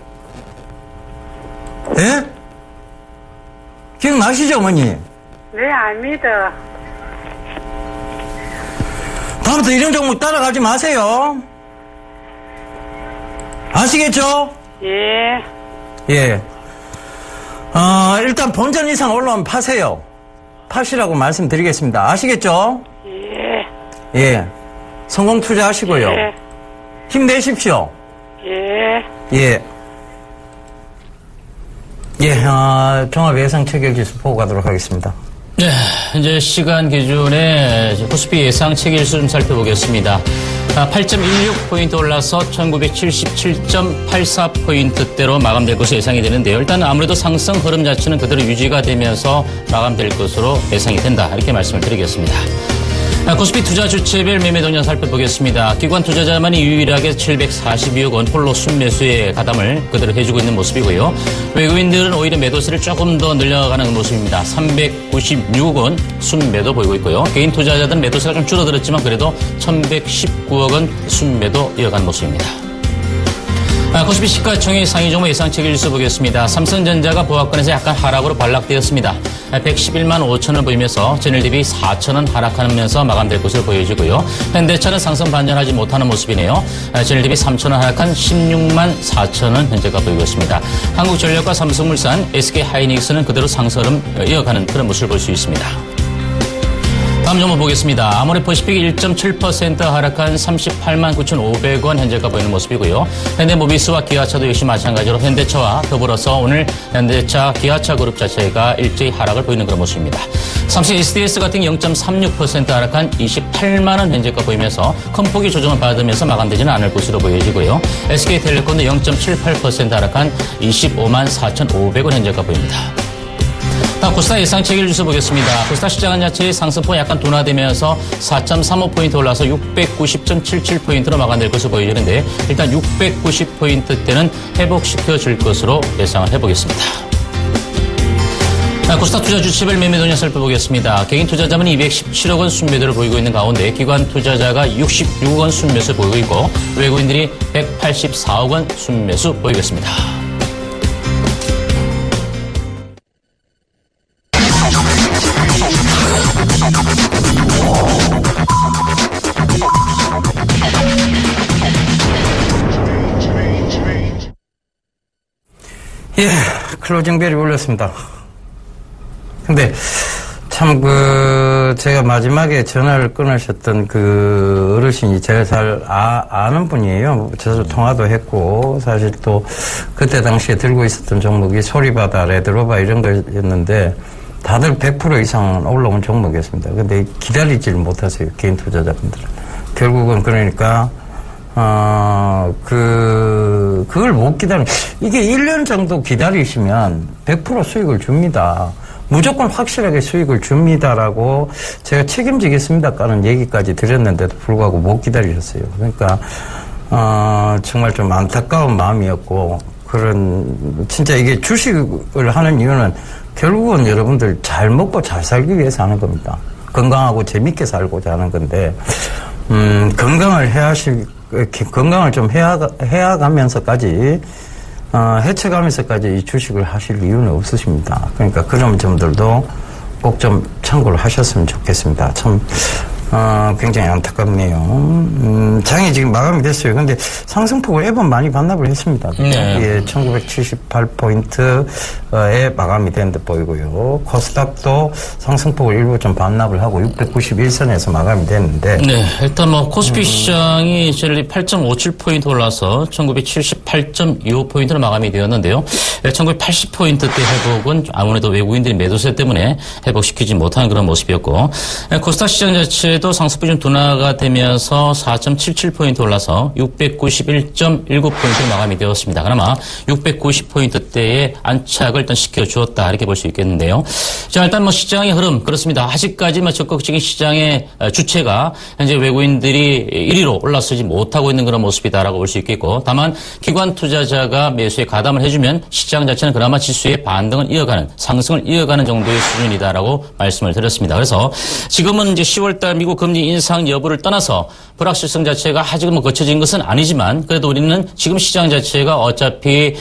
예? 기억나시죠, 어머니? 네, 압니다. 다음부터 이런 종목 따라가지 마세요. 아시겠죠? 예. 예. 일단 본전 이상 올라오면 파세요. 파시라고 말씀드리겠습니다. 아시겠죠? 예. 예. 성공 투자하시고요. 예. 힘내십시오. 예. 예. 예, 종합 예상 체결지수 보고 가도록 하겠습니다. 네, 이제 시간 기준에 코스피 예상 체결수 좀 살펴보겠습니다. 8.16포인트 올라서 1977.84포인트대로 마감될 것으로 예상이 되는데요. 일단 아무래도 상승 흐름 자체는 그대로 유지가 되면서 마감될 것으로 예상이 된다. 이렇게 말씀을 드리겠습니다. 코스피 투자 주체별 매매 동향 살펴보겠습니다. 기관 투자자만이 유일하게 742억 원 홀로 순매수에 가담을 그대로 해주고 있는 모습이고요. 외국인들은 오히려 매도세를 조금 더 늘려가는 모습입니다. 396억 원 순매도 보이고 있고요. 개인 투자자들은 매도세가 좀 줄어들었지만 그래도 1119억 원 순매도 이어가는 모습입니다. 코스피 시가총액 상위 종목 예상 체결지수 보겠습니다. 삼성전자가 보합권에서 약간 하락으로 반락되었습니다. 111만 5천원 보이면서 전일 대비 4천원 하락하면서 마감될 것으로 보여지고요. 현대차는 상승 반전하지 못하는 모습이네요. 전일 대비 3천원 하락한 16만 4천원 현재가 보이고 있습니다. 한국전력과 삼성물산, SK하이닉스는 그대로 상승을 이어가는 그런 모습을 볼 수 있습니다. 다음 종목 보겠습니다. 아모레퍼시픽이 1.7% 하락한 38만 9,500원 현재가 보이는 모습이고요. 현대모비스와 기아차도 역시 마찬가지로 현대차와 더불어서 오늘 현대차, 기아차 그룹 자체가 일제히 하락을 보이는 그런 모습입니다. 삼성 SDS 같은 0.36% 하락한 28만 원 현재가 보이면서 큰 폭의 조정을 받으면서 마감되지는 않을 것으로 보여지고요. SK텔레콤도 0.78% 하락한 25만 4,500원 현재가 보입니다. 다음 코스닥 예상 체결지수 보겠습니다. 코스닥 시장은 자체의 상승폭이 약간 둔화되면서 4.35포인트 올라서 690.77포인트로 마감될 것으로 보여지는데 일단 690포인트대는 회복시켜줄 것으로 예상을 해보겠습니다. 코스닥 투자 주체별 매매 동향 살펴보겠습니다. 개인 투자자는 217억 원 순매도를 보이고 있는 가운데 기관 투자자가 66억 원 순매수 보이고 있고 외국인들이 184억 원 순매수 보이겠습니다. 예, 클로징벨이 울렸습니다. 근데 참 제가 마지막에 전화를 끊으셨던 그 어르신이 제가 잘 아는 분이에요. 저도 통화도 했고 사실 또 그때 당시에 들고 있었던 종목이 소리바다, 레드로바 이런 거였는데 다들 100% 이상 올라온 종목이었습니다. 근데 기다리질 못하세요, 개인 투자자분들은. 결국은 그러니까 그걸 못 이게 1년 정도 기다리시면 100% 수익을 줍니다. 무조건 확실하게 수익을 줍니다라고 제가 책임지겠습니다라는 얘기까지 드렸는데도 불구하고 못 기다리셨어요. 그러니까, 정말 좀 안타까운 마음이었고, 진짜 이게 주식을 하는 이유는 결국은 여러분들 잘 먹고 잘 살기 위해서 하는 겁니다. 건강하고 재밌게 살고자 하는 건데, 건강을 좀 해야가면서까지, 해쳐가면서까지 이 주식을 하실 이유는 없으십니다. 그러니까 그런 점들도 꼭 좀 참고를 하셨으면 좋겠습니다. 참, 굉장히 안타깝네요. 장이 지금 마감이 됐어요. 근데 상승폭을 매번 많이 반납을 했습니다. 네. 예, 1978포인트에 마감이 된 듯 보이고요. 코스닥도 상승폭을 일부 좀 반납을 하고 691선에서 마감이 됐는데. 네, 일단 코스피 시장이 8.57포인트 올라서 1978.25포인트로 마감이 되었는데요. 1980포인트대 회복은 아무래도 외국인들이 매도세 때문에 회복시키지 못하는 그런 모습이었고, 코스닥 시장 자체 또 상승폭이 좀 둔화가 되면서 4.77포인트 올라서 691.19포인트로 마감이 되었습니다. 그나마 690포인트대의 안착을 일단 시켜주었다 이렇게 볼 수 있겠는데요. 자, 일단 시장의 흐름 그렇습니다. 아직까지 적극적인 시장의 주체가 현재 외국인들이 1위로 올라서지 못하고 있는 그런 모습이다라고 볼 수 있겠고, 다만 기관 투자자가 매수에 가담을 해주면 시장 자체는 그나마 지수의 반등을 이어가는, 상승을 이어가는 정도의 수준이다라고 말씀을 드렸습니다. 그래서 지금은 이제 10월달 미국 미국 금리 인상 여부를 떠나서 불확실성 자체가 아직은 뭐 거쳐진 것은 아니지만 그래도 우리는 지금 시장 자체가 어차피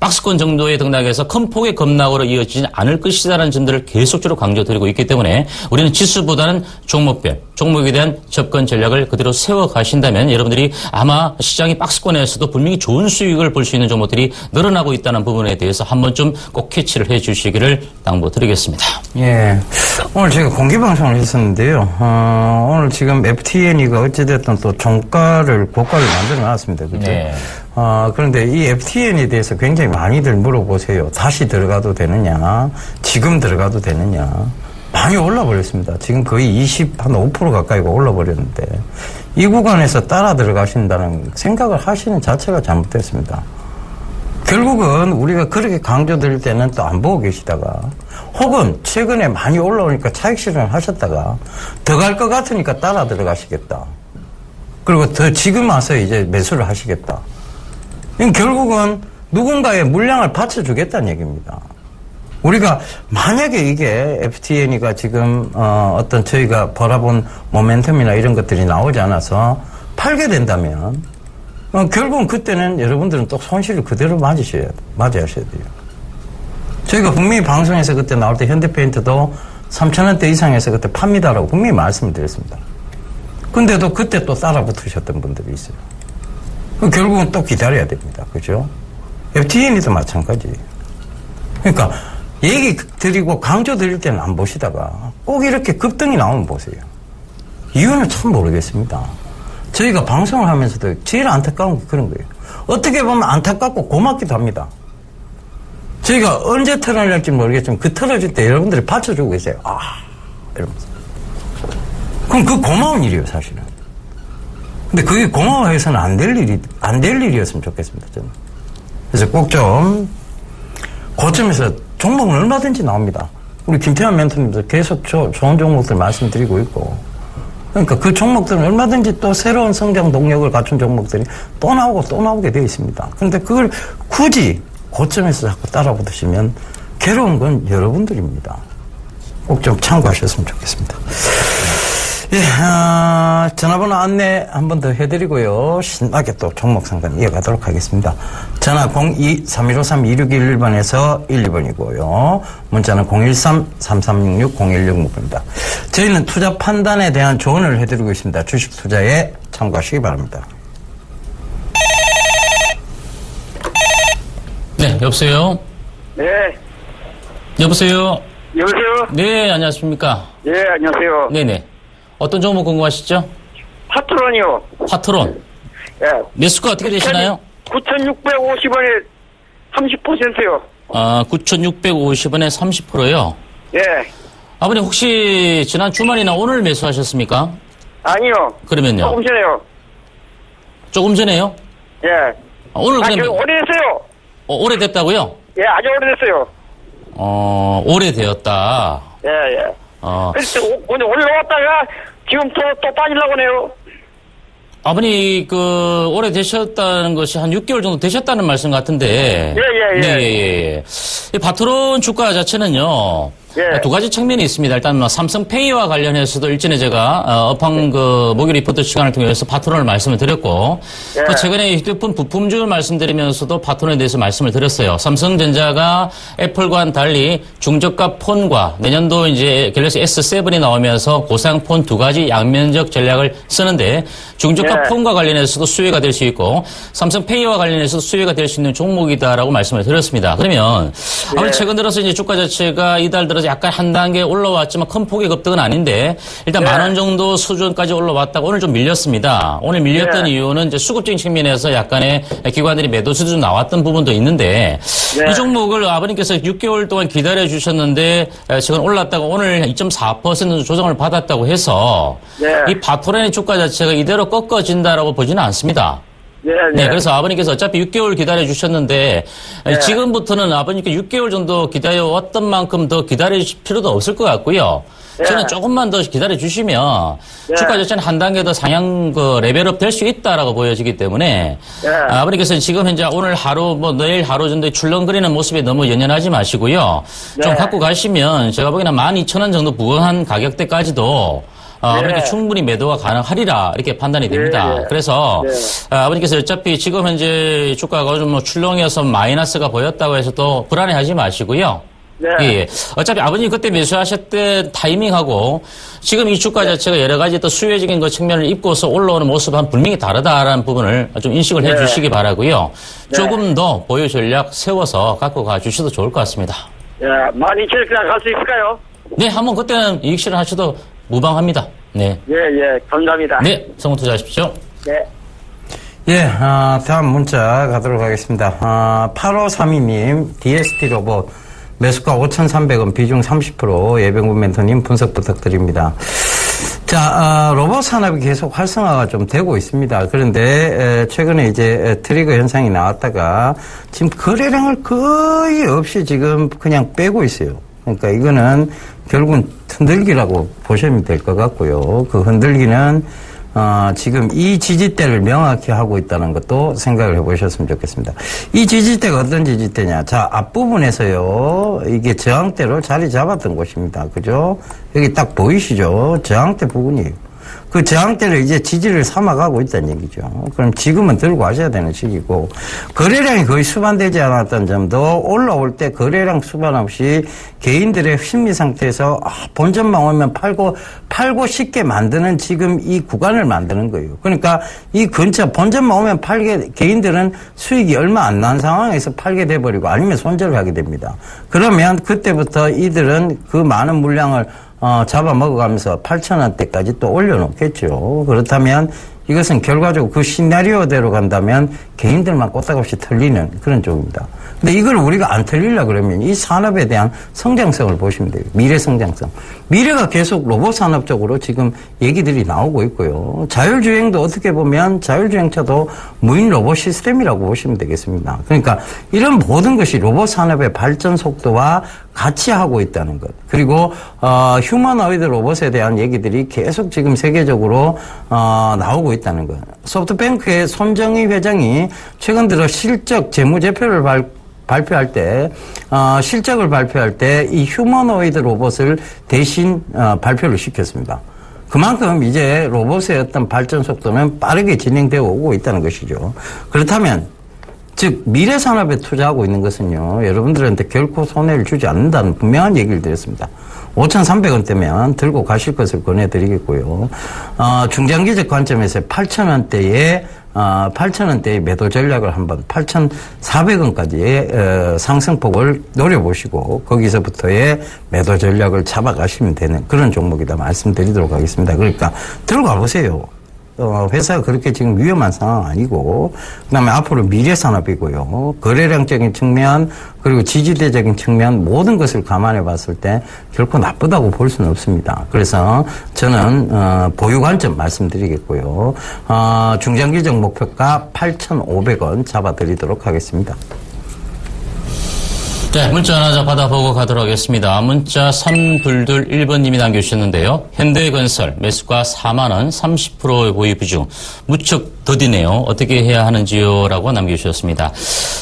박스권 정도의 등락에서 큰 폭의 급락으로 이어지지 않을 것이다라는 점들을 계속적으로 강조드리고 있기 때문에 우리는 지수보다는 종목별, 종목에 대한 접근 전략을 그대로 세워가신다면 여러분들이 아마 시장이 박스권에서도 분명히 좋은 수익을 볼 수 있는 종목들이 늘어나고 있다는 부분에 대해서 한 번쯤 꼭 캐치를 해 주시기를 당부드리겠습니다. 예. 오늘 제가 공개방송을 했었는데요. 오늘 지금 FTN이가 어찌됐든 또 고가를 만들어 놨습니다. 그죠? 네. 그런데 이 FTN에 대해서 굉장히 많이들 물어보세요. 다시 들어가도 되느냐? 지금 들어가도 되느냐? 많이 올라버렸습니다. 지금 거의 한 5% 가까이가 올라버렸는데 이 구간에서 따라 들어가신다는 생각을 하시는 자체가 잘못됐습니다. 결국은 우리가 그렇게 강조드릴 때는 또 안 보고 계시다가 혹은 최근에 많이 올라오니까 차익 실현을 하셨다가 더 갈 것 같으니까 따라 들어가시겠다. 그리고 더 지금 와서 이제 매수를 하시겠다. 결국은 누군가의 물량을 받쳐주겠다는 얘기입니다. 우리가 만약에 이게 FTN이가 지금 어떤 저희가 바라본 모멘텀이나 이런 것들이 나오지 않아서 팔게 된다면 결국은 그때는 여러분들은 또 손실을 그대로 맞이하셔야 돼요. 저희가 분명히 방송에서 그때 나올 때 현대페인트도 3,000원대 이상에서 그때 팝니다라고 분명히 말씀을 드렸습니다. 근데도 그때 또 따라 붙으셨던 분들이 있어요. 결국은 또 기다려야 됩니다. 그죠? FTN이도 마찬가지. 그러니까 얘기 드리고 강조 드릴 때는 안 보시다가 꼭 이렇게 급등이 나오면 보세요. 이유는 참 모르겠습니다. 저희가 방송을 하면서도 제일 안타까운 게 그런 거예요. 어떻게 보면 안타깝고 고맙기도 합니다. 저희가 언제 털어낼지 모르겠지만 그 털어질 때 여러분들이 받쳐주고 계세요. 이러면서. 그럼 그 고마운 일이에요, 사실은. 근데 그게 고마워해서는 안 될 일이었으면 좋겠습니다, 저는. 그래서 꼭 좀, 고점에서 종목은 얼마든지 나옵니다. 우리 김태환 멘토님도 계속 좋은 종목들 말씀드리고 있고. 그러니까 그 종목들은 얼마든지 또 새로운 성장 동력을 갖춘 종목들이 또 나오고 또 나오게 되어 있습니다. 그런데 그걸 굳이 고점에서 자꾸 따라붙으시면 괴로운 건 여러분들입니다. 꼭 좀 참고하셨으면 좋겠습니다. 예, 전화번호 안내 한 번 더 해드리고요. 신나게 또 종목 상담 이어가도록 하겠습니다. 전화 02-3153-2611번에서 12번이고요. 문자는 013-3366-0166입니다. 저희는 투자 판단에 대한 조언을 해드리고 있습니다. 주식 투자에 참고하시기 바랍니다. 네, 여보세요? 네. 여보세요? 여보세요? 네, 안녕하십니까? 예, 안녕하세요. 네네. 어떤 종목 궁금하시죠? 파트론이요. 파트론. 예. 매수가 어떻게 되시나요? 9,650원에 30%요. 9,650원에 30%요? 예. 아버님 혹시 지난 주말이나 오늘 매수하셨습니까? 아니요. 그러면요? 조금 전에요. 조금 전에요? 예. 오늘 그러면. 오래됐어요. 오래됐다고요? 예, 아주 오래됐어요. 오래되었다. 예, 예. 그래서 오늘 올라왔다가 지금 또 빠지려고 하네요. 아버님, 오래되셨다는 것이 한 6개월 정도 되셨다는 말씀 같은데. 예. 네. 이 파트론 주가 자체는요. 예. 두 가지 측면이 있습니다. 일단 삼성페이와 관련해서도 일전에 제가 업황 목요 리포트 시간을 통해서 파트론을 말씀을 드렸고 예. 최근에 휴대폰 부품주 말씀드리면서도 파트론에 대해서 말씀을 드렸어요. 삼성전자가 애플과는 달리 중저가 폰과 내년도 이제 갤럭시 S7이 나오면서 고사양폰 두 가지 양면적 전략을 쓰는데 중저가 예. 폰과 관련해서도 수혜가 될 수 있고 삼성페이와 관련해서도 수혜가 될 수 있는 종목이다라고 말씀을 드렸습니다. 그러면 아무래도 최근 들어서 이제 주가 자체가 이달 들어서 약간 한 단계 올라왔지만 큰 폭의 급등은 아닌데 일단 10,000원 정도 수준까지 올라왔다가 오늘 좀 밀렸습니다. 오늘 밀렸던 이유는 이제 수급적인 측면에서 약간의 기관들이 매도 수준 나왔던 부분도 있는데 이 종목을 아버님께서 6개월 동안 기다려 주셨는데 지금 올랐다가 오늘 2.4% 조정을 받았다고 해서 이 파트론의 주가 자체가 이대로 꺾어진다라고 보지는 않습니다. 네, 그래서 아버님께서 어차피 6개월 기다려 주셨는데 지금부터는 아버님께 6개월 정도 기다려 왔던 만큼 더 기다릴 필요도 없을 것 같고요. 저는 조금만 더 기다려 주시면 주가 자체는 한 단계 더 상향 레벨업 될 수 있다라고 보여지기 때문에 아버님께서 지금 현재 오늘 하루 내일 하루 정도의 출렁거리는 모습에 너무 연연하지 마시고요. 좀 갖고 가시면 제가 보기에는 12,000원 정도 부근한 가격대까지도 그러니까 충분히 매도가 가능하리라 이렇게 판단이 됩니다. 그래서 아버님께서 어차피 지금 현재 주가가 좀 뭐 출렁여서 마이너스가 보였다고 해서 또 불안해하지 마시고요. 네. 예. 어차피 아버님 그때 매수하셨던 타이밍하고 지금 이 주가 자체가 여러 가지 또 수혜적인 그 측면을 입고서 올라오는 모습은 분명히 다르다라는 부분을 좀 인식을 해 주시기 바라고요. 조금 더 보유 전략 세워서 갖고 가 주셔도 좋을 것 같습니다. 예, 12,000원 그냥 갈 수 있을까요? 네, 한번 그때는 이익 실현하셔도 무방합니다. 네. 예, 감사합니다. 네, 성공 투자하십시오. 네. 예, 다음 문자 가도록 하겠습니다. 8532님, DST 로봇, 매수가 5,300원, 비중 30%, 예병군 멘토님 분석 부탁드립니다. 자, 로봇 산업이 계속 활성화가 좀 되고 있습니다. 그런데, 최근에 이제 트리거 현상이 나왔다가, 지금 거래량을 거의 없이 지금 그냥 빼고 있어요. 그러니까 이거는 결국은 흔들기라고 보시면 될 것 같고요. 그 흔들기는 지금 이 지지대를 명확히 하고 있다는 것도 생각을 해보셨으면 좋겠습니다. 이 지지대가 어떤 지지대냐. 자, 앞부분에서요, 이게 저항대로 자리 잡았던 곳입니다. 그죠? 여기 딱 보이시죠? 저항대 부분이에요. 그 저항대를 이제 지지를 삼아가고 있다는 얘기죠. 그럼 지금은 들고 가셔야 되는 시기고, 거래량이 거의 수반되지 않았던 점도 올라올 때 거래량 수반 없이 개인들의 심리 상태에서 본전만 오면 팔고 쉽게 만드는 지금 이 구간을 만드는 거예요. 그러니까 이 근처 본전만 오면 개인들은 수익이 얼마 안 난 상황에서 팔게 돼버리고 아니면 손절을 하게 됩니다. 그러면 그때부터 이들은 그 많은 물량을 잡아먹어가면서 8,000원대까지 또 올려놓겠죠. 그렇다면 이것은 결과적으로 그 시나리오대로 간다면 개인들만 꼬딱없이 털리는 그런 쪽입니다. 근데 이걸 우리가 안 털리려 그러면 이 산업에 대한 성장성을 보시면 돼요. 미래 성장성. 미래가 계속 로봇 산업 쪽으로 지금 얘기들이 나오고 있고요. 자율주행도 어떻게 보면 자율주행차도 무인 로봇 시스템이라고 보시면 되겠습니다. 그러니까 이런 모든 것이 로봇 산업의 발전 속도와 같이 하고 있다는 것. 그리고 휴머노이드 로봇에 대한 얘기들이 계속 지금 세계적으로 나오고 있다는 것. 소프트뱅크의 손정희 회장이 최근 들어 실적 재무제표를 발표할 때 실적을 발표할 때 이 휴머노이드 로봇을 대신 발표를 시켰습니다. 그만큼 이제 로봇의 어떤 발전 속도는 빠르게 진행되어 오고 있다는 것이죠. 그렇다면 즉 미래 산업에 투자하고 있는 것은요, 여러분들한테 결코 손해를 주지 않는다는 분명한 얘기를 드렸습니다. 5,300원대면 들고 가실 것을 권해드리겠고요. 중장기적 관점에서 8,000원대의 매도 전략을 한번 8,400원까지의 상승폭을 노려보시고 거기서부터의 매도 전략을 잡아가시면 되는 그런 종목이다 말씀드리도록 하겠습니다. 그러니까 들고 가보세요. 회사가 그렇게 지금 위험한 상황 아니고, 그 다음에 앞으로 미래 산업이고요. 거래량적인 측면, 그리고 지지대적인 측면, 모든 것을 감안해 봤을 때 결코 나쁘다고 볼 수는 없습니다. 그래서 저는, 보유 관점 말씀드리겠고요. 중장기적 목표가 8,500원 잡아드리도록 하겠습니다. 네, 문자 하나 받아보고 가도록 하겠습니다. 문자 3221번님이 남겨주셨는데요. 현대건설 매수가 4만원 30%의 보유 비중 무척 더디네요. 어떻게 해야 하는지요? 라고 남겨주셨습니다.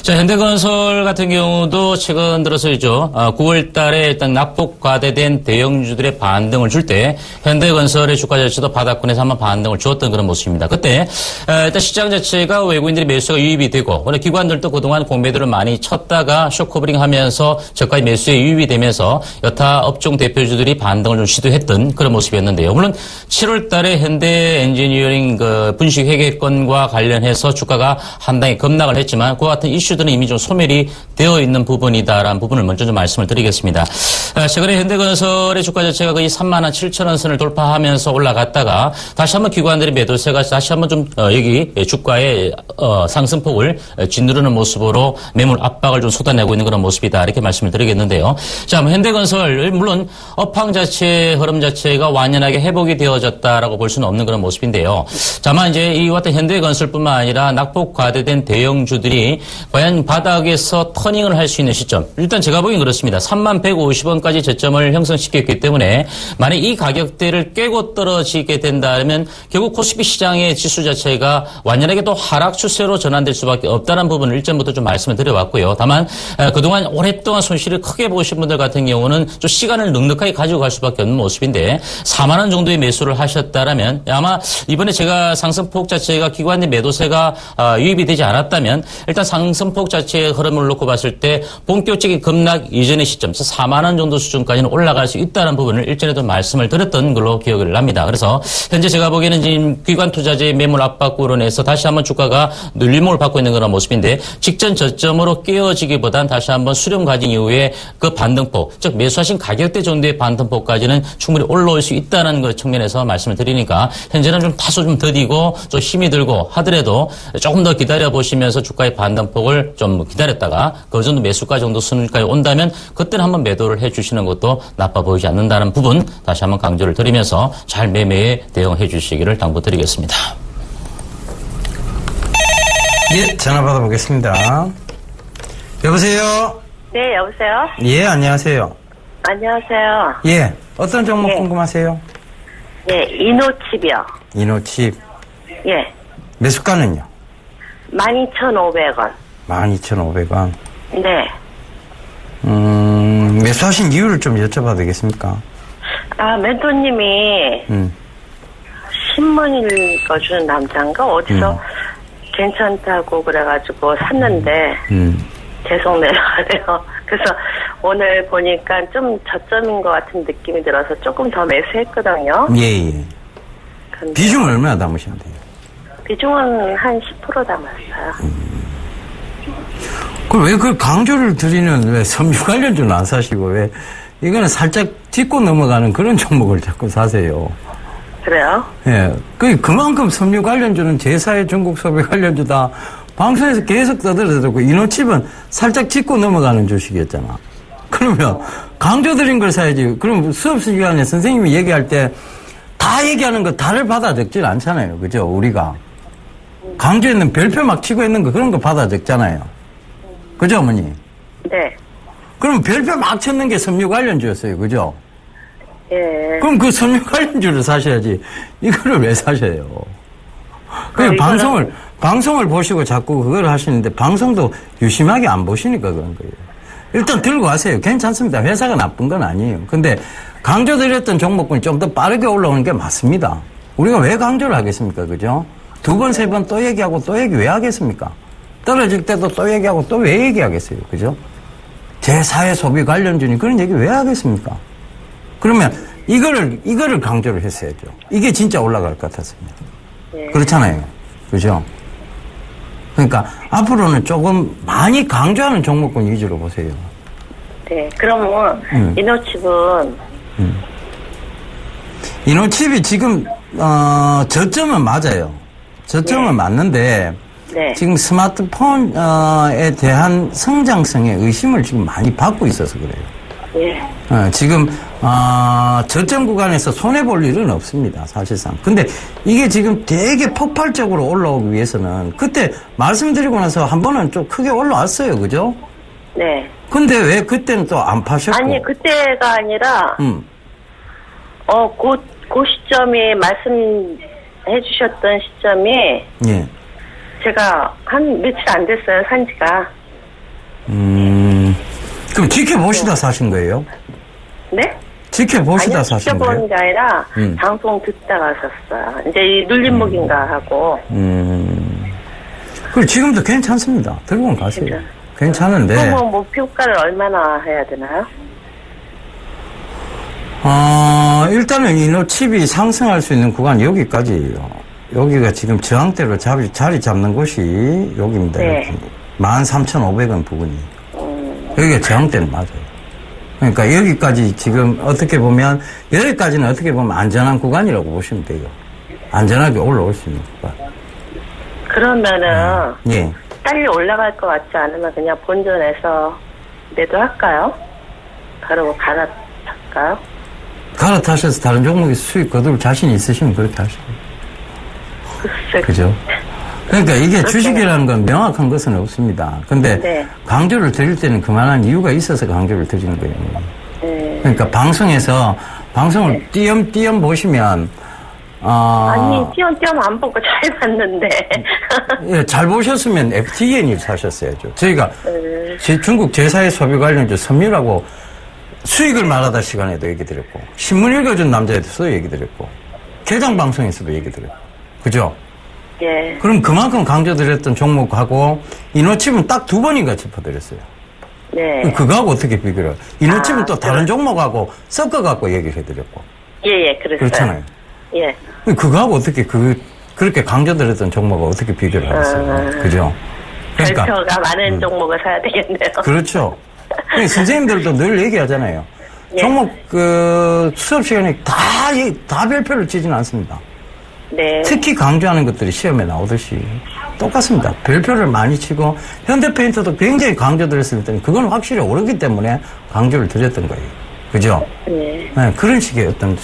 자, 현대건설 같은 경우도 최근 들어서죠. 9월 달에 일단 납북 과대된 대형주들의 반등을 줄 때 현대건설의 주가 자체도 바닥권에서 한번 반등을 주었던 그런 모습입니다. 그때 일단 시장 자체가 외국인들이 매수가 유입이 되고 원래 기관들도 그동안 공매도를 많이 쳤다가 쇼커버링 하면서 저가의 매수에 유입이 되면서 여타 업종 대표주들이 반등을 좀 시도했던 그런 모습이었는데요. 물론 7월 달에 현대 엔지니어링 분식 회계권과 관련해서 주가가 상당히 급락을 했지만 그와 같은 이슈들은 이미 좀 소멸이 되어 있는 부분이다라는 부분을 먼저 좀 말씀을 드리겠습니다. 최근에 현대건설의 주가 자체가 거의 37,000원 선을 돌파하면서 올라갔다가 다시 한번 기관들의 매도세가 다시 한번 좀 여기 주가의 상승폭을 짓누르는 모습으로 매물 압박을 좀 쏟아내고 있는 그런 모습이다 이렇게 말씀을 드리겠는데요. 자, 현대건설 물론 업황 자체의 흐름 자체가 완연하게 회복이 되어졌다라고 볼 수는 없는 그런 모습인데요. 다만 이제 이 같은 현대건설뿐만 아니라 낙폭 과대된 대형주들이 과연 바닥에서 터닝을 할 수 있는 시점. 일단 제가 보기엔 그렇습니다. 3150원까지 저점을 형성시켰기 때문에 만약 이 가격대를 깨고 떨어지게 된다면 결국 코스피 시장의 지수 자체가 완연하게 또 하락 추세로 전환될 수밖에 없다는 부분을 일전부터 좀 말씀을 드려왔고요. 다만 그동안 오랫동안 손실을 크게 보신 분들 같은 경우는 좀 시간을 넉넉하게 가지고 갈 수밖에 없는 모습인데 4만 원 정도의 매수를 하셨다라면 아마 이번에 제가 상승폭 자체가 기관의 매도세가 유입이 되지 않았다면 일단 상승폭 자체의 흐름을 놓고 봤을 때 본격적인 급락 이전의 시점 4만 원 정도 수준까지는 올라갈 수 있다는 부분을 일전에도 말씀을 드렸던 걸로 기억을 납니다. 그래서 현재 제가 보기에는 지금 기관 투자자의 매물 압박으로 인해서 다시 한번 주가가 눌림목을 받고 있는 그런 모습인데 직전 저점으로 깨어지기보단 다시 한번 수렴 가진 이후에 그 반등폭, 즉 매수하신 가격대 정도의 반등폭까지는 충분히 올라올 수 있다는 그 측면에서 말씀을 드리니까 현재는 좀 다소 좀 더디고 좀 힘이 들고 하더라도 조금 더 기다려 보시면서 주가의 반등폭을 좀 기다렸다가 그 정도 매수가 정도 수준까지 온다면 그때는 한번 매도를 해주시는 것도 나빠 보이지 않는다는 부분 다시 한번 강조를 드리면서 잘 매매에 대응해 주시기를 당부드리겠습니다. 예, 전화 받아보겠습니다. 여보세요? 네, 여보세요? 예, 안녕하세요. 안녕하세요. 예, 어떤 종목 예. 궁금하세요? 예, 이노칩이요. 이노칩. 예, 매수가는요? 12,500원. 12,500원. 네. 매수하신 이유를 좀 여쭤봐도 되겠습니까? 멘토님이 신문 읽어주는 남자인가? 어디서 괜찮다고 그래가지고 샀는데 계속 내려가네요. 그래서 오늘 보니까 좀 저점인 것 같은 느낌이 들어서 조금 더 매수했거든요. 예, 예. 비중은 얼마나 담으시면 돼요? 비중은 한 10% 담았어요. 왜 그 강조를 드리는 왜 섬유 관련주는 안 사시고 왜 이거는 살짝 짚고 넘어가는 그런 종목을 자꾸 사세요? 그래요? 예. 그만큼 섬유 관련주는 제4의 중국 소비 관련주다. 방송에서 계속 떠들어대고 이노칩은 살짝 짚고 넘어가는 주식이었잖아. 그러면 강조드린 걸 사야지. 그럼 수업 시간에 선생님이 얘기할 때 다 얘기하는 거 다를 받아 적질 않잖아요. 그죠? 우리가. 강조했는 별표 막 치고 있는 거 그런 거 받아 적잖아요. 그죠, 어머니? 네. 그럼 별표 막 쳤는 게 섬유 관련주였어요. 그죠? 예. 그럼 그 섬유 관련주를 사셔야지. 이거를 왜 사셔요? 그 방송을 보시고 자꾸 그걸 하시는데 방송도 유심하게 안 보시니까 그런 거예요. 일단 들고 가세요. 괜찮습니다. 회사가 나쁜 건 아니에요. 근데 강조드렸던 종목군이 좀 더 빠르게 올라오는 게 맞습니다. 우리가 왜 강조를 하겠습니까? 그죠? 2번, 3번 또 얘기하고 또 얘기 왜 하겠습니까? 떨어질 때도 또 얘기하고 또 왜 얘기하겠어요? 그죠? 제4의 소비 관련주니 그런 얘기 왜 하겠습니까? 그러면 이거를 강조를 했어야죠. 이게 진짜 올라갈 것 같았습니다. 네. 그렇잖아요. 그죠? 그러니까 앞으로는 조금 많이 강조하는 종목군 위주로 보세요. 네. 그러면 이노칩은 이노칩이 지금 저점은 맞아요. 저점은 맞는데 네. 지금 스마트폰에 대한 성장성에 의심을 지금 많이 받고 있어서 그래요. 예. 지금 저점 구간에서 손해볼 일은 없습니다. 사실상. 근데 이게 지금 되게 폭발적으로 올라오기 위해서는 그때 말씀드리고 나서 한 번은 좀 크게 올라왔어요. 그죠? 네. 근데 왜 그때는 또 안 파셨고? 아니, 그때가 아니라 그 시점이 말씀해 주셨던 시점이 예. 제가 한 며칠 안 됐어요. 산지가. 그럼 지켜보시다 사신 거예요? 네? 지켜보시다 아니요, 사신 직접 거예요? 보는 게 아니라 방송 듣다가 샀어요. 이제 이 눌림목인가 하고. 그리고 지금도 괜찮습니다. 들고는 가세요. 괜찮은데. 그럼 목표가를 얼마나 해야 되나요? 일단은 이노칩이 상승할 수 있는 구간 여기까지예요. 여기가 지금 저항대로 자리 잡는 곳이 여기입니다. 네. 13,500원 부근이. 여기가 저항대는 맞아요. 그러니까 여기까지 지금 어떻게 보면 여기까지는 어떻게 보면 안전한 구간이라고 보시면 돼요. 안전하게 올라올 수 있는 구간. 그러면은 예. 빨리 올라갈 것 같지 않으면 그냥 본전에서 매도할까요? 바로 갈아탈까요? 갈아타셔서 다른 종목에 수익 거둘 자신 있으시면 그렇게 하시고. 글쎄. 그죠? 그러니까 이게 주식이라는 건 명확한 것은 없습니다. 근데 네. 강조를 드릴 때는 그만한 이유가 있어서 강조를 드리는 거예요. 네. 그러니까 방송에서 방송을 띄엄띄엄 보시면 아니, 띄엄띄엄 안 보고 잘 봤는데. 예, 잘 보셨으면 FTN을 사셨어야죠. 저희가 중국 제사의 소비 관련주 선미라고 수익을 말하다 시간에도 얘기 드렸고, 신문 읽어준 남자에서도 얘기 드렸고, 개장 방송에서도 얘기 드렸고, 그죠? 예. 그럼 그만큼 강조드렸던 종목하고 이노칩은 딱 2번인가 짚어드렸어요. 네. 그거하고 어떻게 비교를 해요? 이노칩은 또 다른 종목하고 섞어갖고 얘기를 해드렸고. 예, 그랬어요. 그렇잖아요. 예. 그거하고 어떻게 그렇게 강조드렸던 종목과 어떻게 비교를 하겠어요? 그죠? 그러니까. 별표가 많은 종목을 사야 되겠네요. 그렇죠. 선생님들도 늘 얘기하잖아요. 예. 종목, 수업 시간에 다 별표를 치지는 않습니다. 네. 특히 강조하는 것들이 시험에 나오듯이 똑같습니다. 별표를 많이 치고, 현대페인터도 굉장히 강조드렸을 때는 그건 확실히 오르기 때문에 강조를 드렸던 거예요. 그죠? 네. 네, 그런 식의 어떤,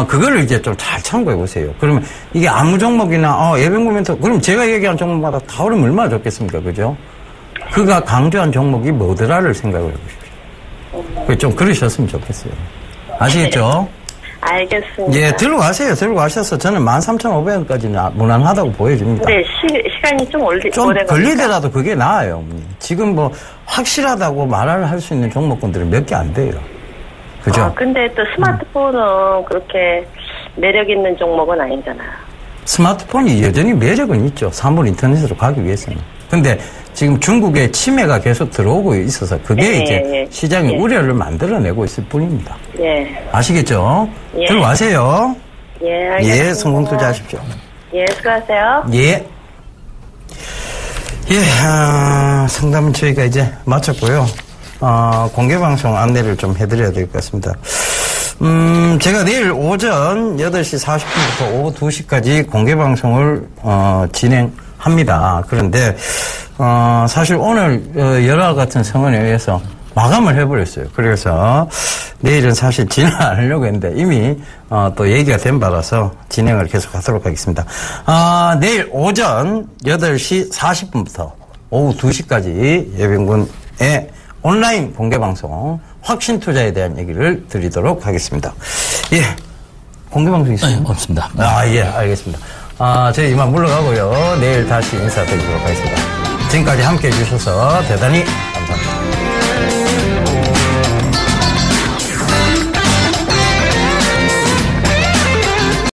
그거를 이제 좀 잘 참고해 보세요. 그러면 이게 아무 종목이나, 예병 모멘트, 그럼 제가 얘기한 종목마다 다 오르면 얼마나 좋겠습니까? 그죠? 그가 강조한 종목이 뭐더라를 생각을 해보십시오. 좀 그러셨으면 좋겠어요. 아시겠죠? 알겠습니다. 예, 들고 가세요. 들고 가셔서 저는 13,500원까지는 무난하다고 보여집니다. 네, 시간이 좀 좀 오래 걸리더라도 그게 나아요. 지금 뭐 확실하다고 말을 할 수 있는 종목군들은 몇 개 안 돼요. 그죠? 근데 또 스마트폰은 그렇게 매력 있는 종목은 아니잖아요. 스마트폰이 여전히 매력은 있죠. 3분 인터넷으로 가기 위해서는. 근데 지금 중국의 침해가 계속 들어오고 있어서 그게 이제 시장의 우려를 만들어내고 있을 뿐입니다. 예. 아시겠죠? 예. 들어가세요. 예, 알겠습니다. 예, 성공 투자하십시오. 예, 수고하세요. 예. 예, 상담은 저희가 이제 마쳤고요. 공개방송 안내를 좀 해드려야 될 것 같습니다. 제가 내일 오전 8시 40분부터 오후 2시까지 공개방송을, 진행합니다. 그런데, 사실 오늘, 열화 같은 성원에 의해서 마감을 해버렸어요. 그래서 내일은 사실 진행 안 하려고 했는데 이미, 또 얘기가 된 바라서 진행을 계속 하도록 하겠습니다. 내일 오전 8시 40분부터 오후 2시까지 예병군의 온라인 공개방송 확신 투자에 대한 얘기를 드리도록 하겠습니다. 예. 공개방송 있어요? 네, 없습니다. 예, 알겠습니다. 저희 이만 물러가고요. 내일 다시 인사드리도록 하겠습니다. 지금까지 함께 해주셔서 대단히